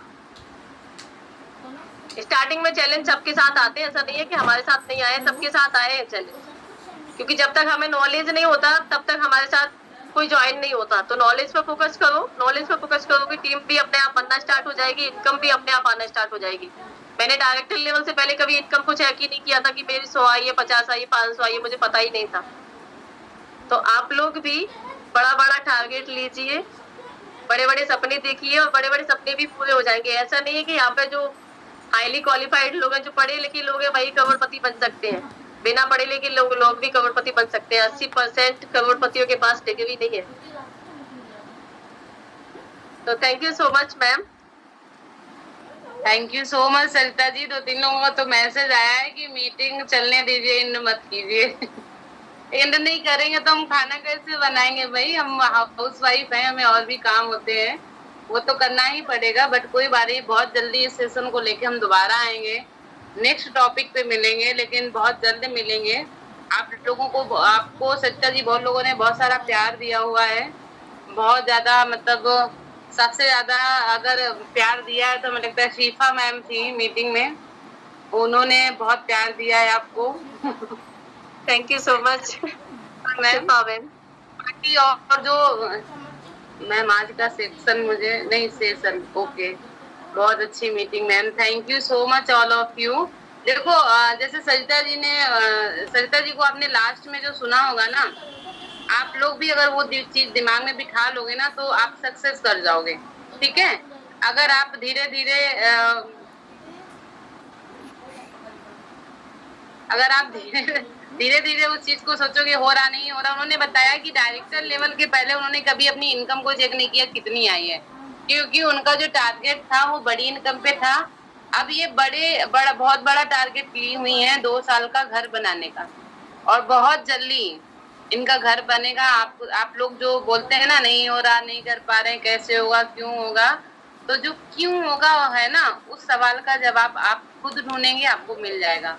स्टार्टिंग में चैलेंज सबके साथ आते हैं, ऐसा नहीं है कि हमारे साथ नहीं आए, सबके साथ आए हैं चैलेंज। क्योंकि जब तक हमें नॉलेज नहीं होता तब तक हमारे साथ कोई ज्वाइन नहीं होता। तो नॉलेज पे फोकस करो, नॉलेज पे फोकस करोगे, टीम भी अपने आप बनना स्टार्ट हो जाएगी, इनकम भी अपने आप आना स्टार्ट हो जाएगी। मैंने डायरेक्टर लेवल से पहले कभी इनकम को चेक ही नहीं किया था कि मेरी 100 आई है, 50 आई है, 500 आई है, मुझे पता ही नहीं था। तो आप लोग भी बड़ा बड़ा टारगेट लीजिए, बड़े बड़े सपने देखिए, और बड़े बड़े सपने भी पूरे हो जाएंगे। ऐसा नहीं है कि यहाँ पे जो हाईली क्वालिफाइड लोग हैं, जो पढ़े लिखे लोग हैं, वही करोड़पति बन सकते हैं। बिना पढ़े लिखे लोग भी करोड़पति बन सकते हैं। 80% करोड़पतियों के पास डिग्री नहीं है। तो thank you so much ma'am. Thank you so much Sarita ji. 2-3 लोगों का तो मैसेज आया है कि मीटिंग चलने दीजिए, एंड मत कीजिए। एंड नहीं करेंगे तो हम खाना कैसे बनाएंगे भाई, हम हाउस वाइफ हैं, हमें और भी काम होते हैं, वो तो करना ही पड़ेगा। बट कोई बात नहीं, बहुत जल्दी इस सेशन को लेके हम दोबारा आएंगे, नेक्स्ट टॉपिक पे मिलेंगे, लेकिन बहुत जल्द मिलेंगे। आप लोगों को, आपको सरिता जी, बहुत लोगों ने बहुत सारा प्यार दिया हुआ है, बहुत ज्यादा, मतलब सबसे ज्यादा अगर प्यार दिया है तो मुझे लगता है शीफा मैम थी मीटिंग में, उन्होंने बहुत प्यार दिया है आपको। Thank you so much ma'am. बाकी और जो मैम आज का सेक्शन मुझे नहीं, सेशन ओके, बहुत अच्छी meeting ma'am, thank you so much all of you. देखो जैसे सरिता जी ने, सरिता जी को आपने लास्ट में जो सुना होगा ना, आप लोग भी अगर वो चीज दिमाग में बिठा लोगे ना तो आप सक्सेस कर जाओगे, ठीक है। अगर आप धीरे धीरे अगर आप धीरे धीरे उस चीज को सोचोगे हो रहा नहीं हो रहा। उन्होंने बताया कि डायरेक्टर लेवल के पहले उन्होंने कभी अपनी इनकम को चेक नहीं किया कितनी आई है, क्योंकि उनका जो टारगेट था वो बड़ी इनकम पे था। अब ये बहुत बड़ा टारगेट ली हुई है 2 साल का घर बनाने का, और बहुत जल्दी इनका घर बनेगा। आप लोग जो बोलते हैं ना नहीं हो रहा, नहीं कर पा रहे, कैसे होगा, क्यों होगा, तो जो क्यों होगा है ना, उस सवाल का जवाब आप खुद ढूंढेंगे, आपको मिल जाएगा।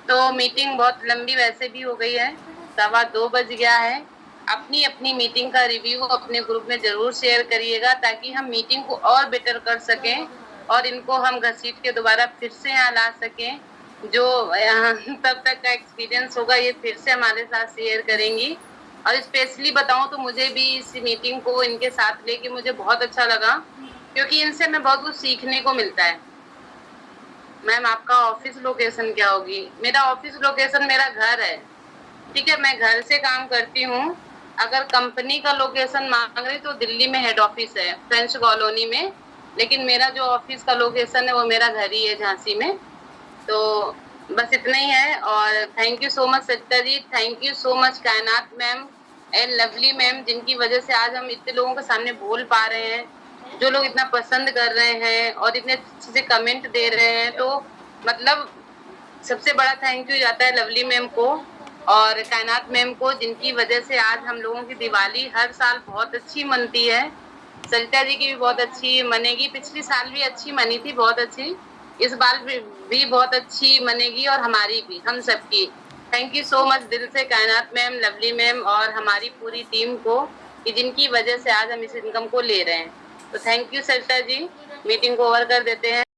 तो मीटिंग बहुत लंबी वैसे भी हो गई है, 2:15 बज गया है। अपनी अपनी मीटिंग का रिव्यू अपने ग्रुप में जरूर शेयर करिएगा, ताकि हम मीटिंग को और बेटर कर सकें, और इनको हम घसीट के दोबारा फिर से यहाँ ला सकें। जो तब तक का एक्सपीरियंस होगा ये फिर से हमारे साथ शेयर करेंगी। और स्पेशली बताऊं तो मुझे भी इस मीटिंग को इनके साथ लेके मुझे बहुत अच्छा लगा, क्योंकि इनसे हमें बहुत कुछ सीखने को मिलता है। मैम आपका ऑफिस लोकेशन क्या होगी? मेरा ऑफिस लोकेशन मेरा घर है, ठीक है, मैं घर से काम करती हूँ। अगर कंपनी का लोकेशन मांग रही तो दिल्ली में हेड ऑफिस है, फ्रेंच कॉलोनी में, लेकिन मेरा जो ऑफिस का लोकेशन है वो मेरा घर ही है झांसी में। तो बस इतना ही है। और thank you so much Sarita ji, thank you so much Kainat ma'am and Lovely ma'am, जिनकी वजह से आज हम इतने लोगों के सामने बोल पा रहे हैं, जो लोग इतना पसंद कर रहे हैं और इतने अच्छे से कमेंट दे रहे हैं। तो मतलब सबसे बड़ा थैंक यू जाता है लवली मैम को और कायनात मैम को, जिनकी वजह से आज हम लोगों की दिवाली हर साल बहुत अच्छी मनती है। सरिता जी की भी बहुत अच्छी मनेगी, पिछली साल भी अच्छी मनी थी, बहुत अच्छी, इस बार भी बहुत अच्छी मनेगी और हमारी भी, हम सबकी। थैंक यू सो मच दिल से कायनात मैम, लवली मैम और हमारी पूरी टीम को, कि जिनकी वजह से आज हम इस इनकम को ले रहे हैं। तो thank you Sarita ji, meeting को ओवर कर देते हैं।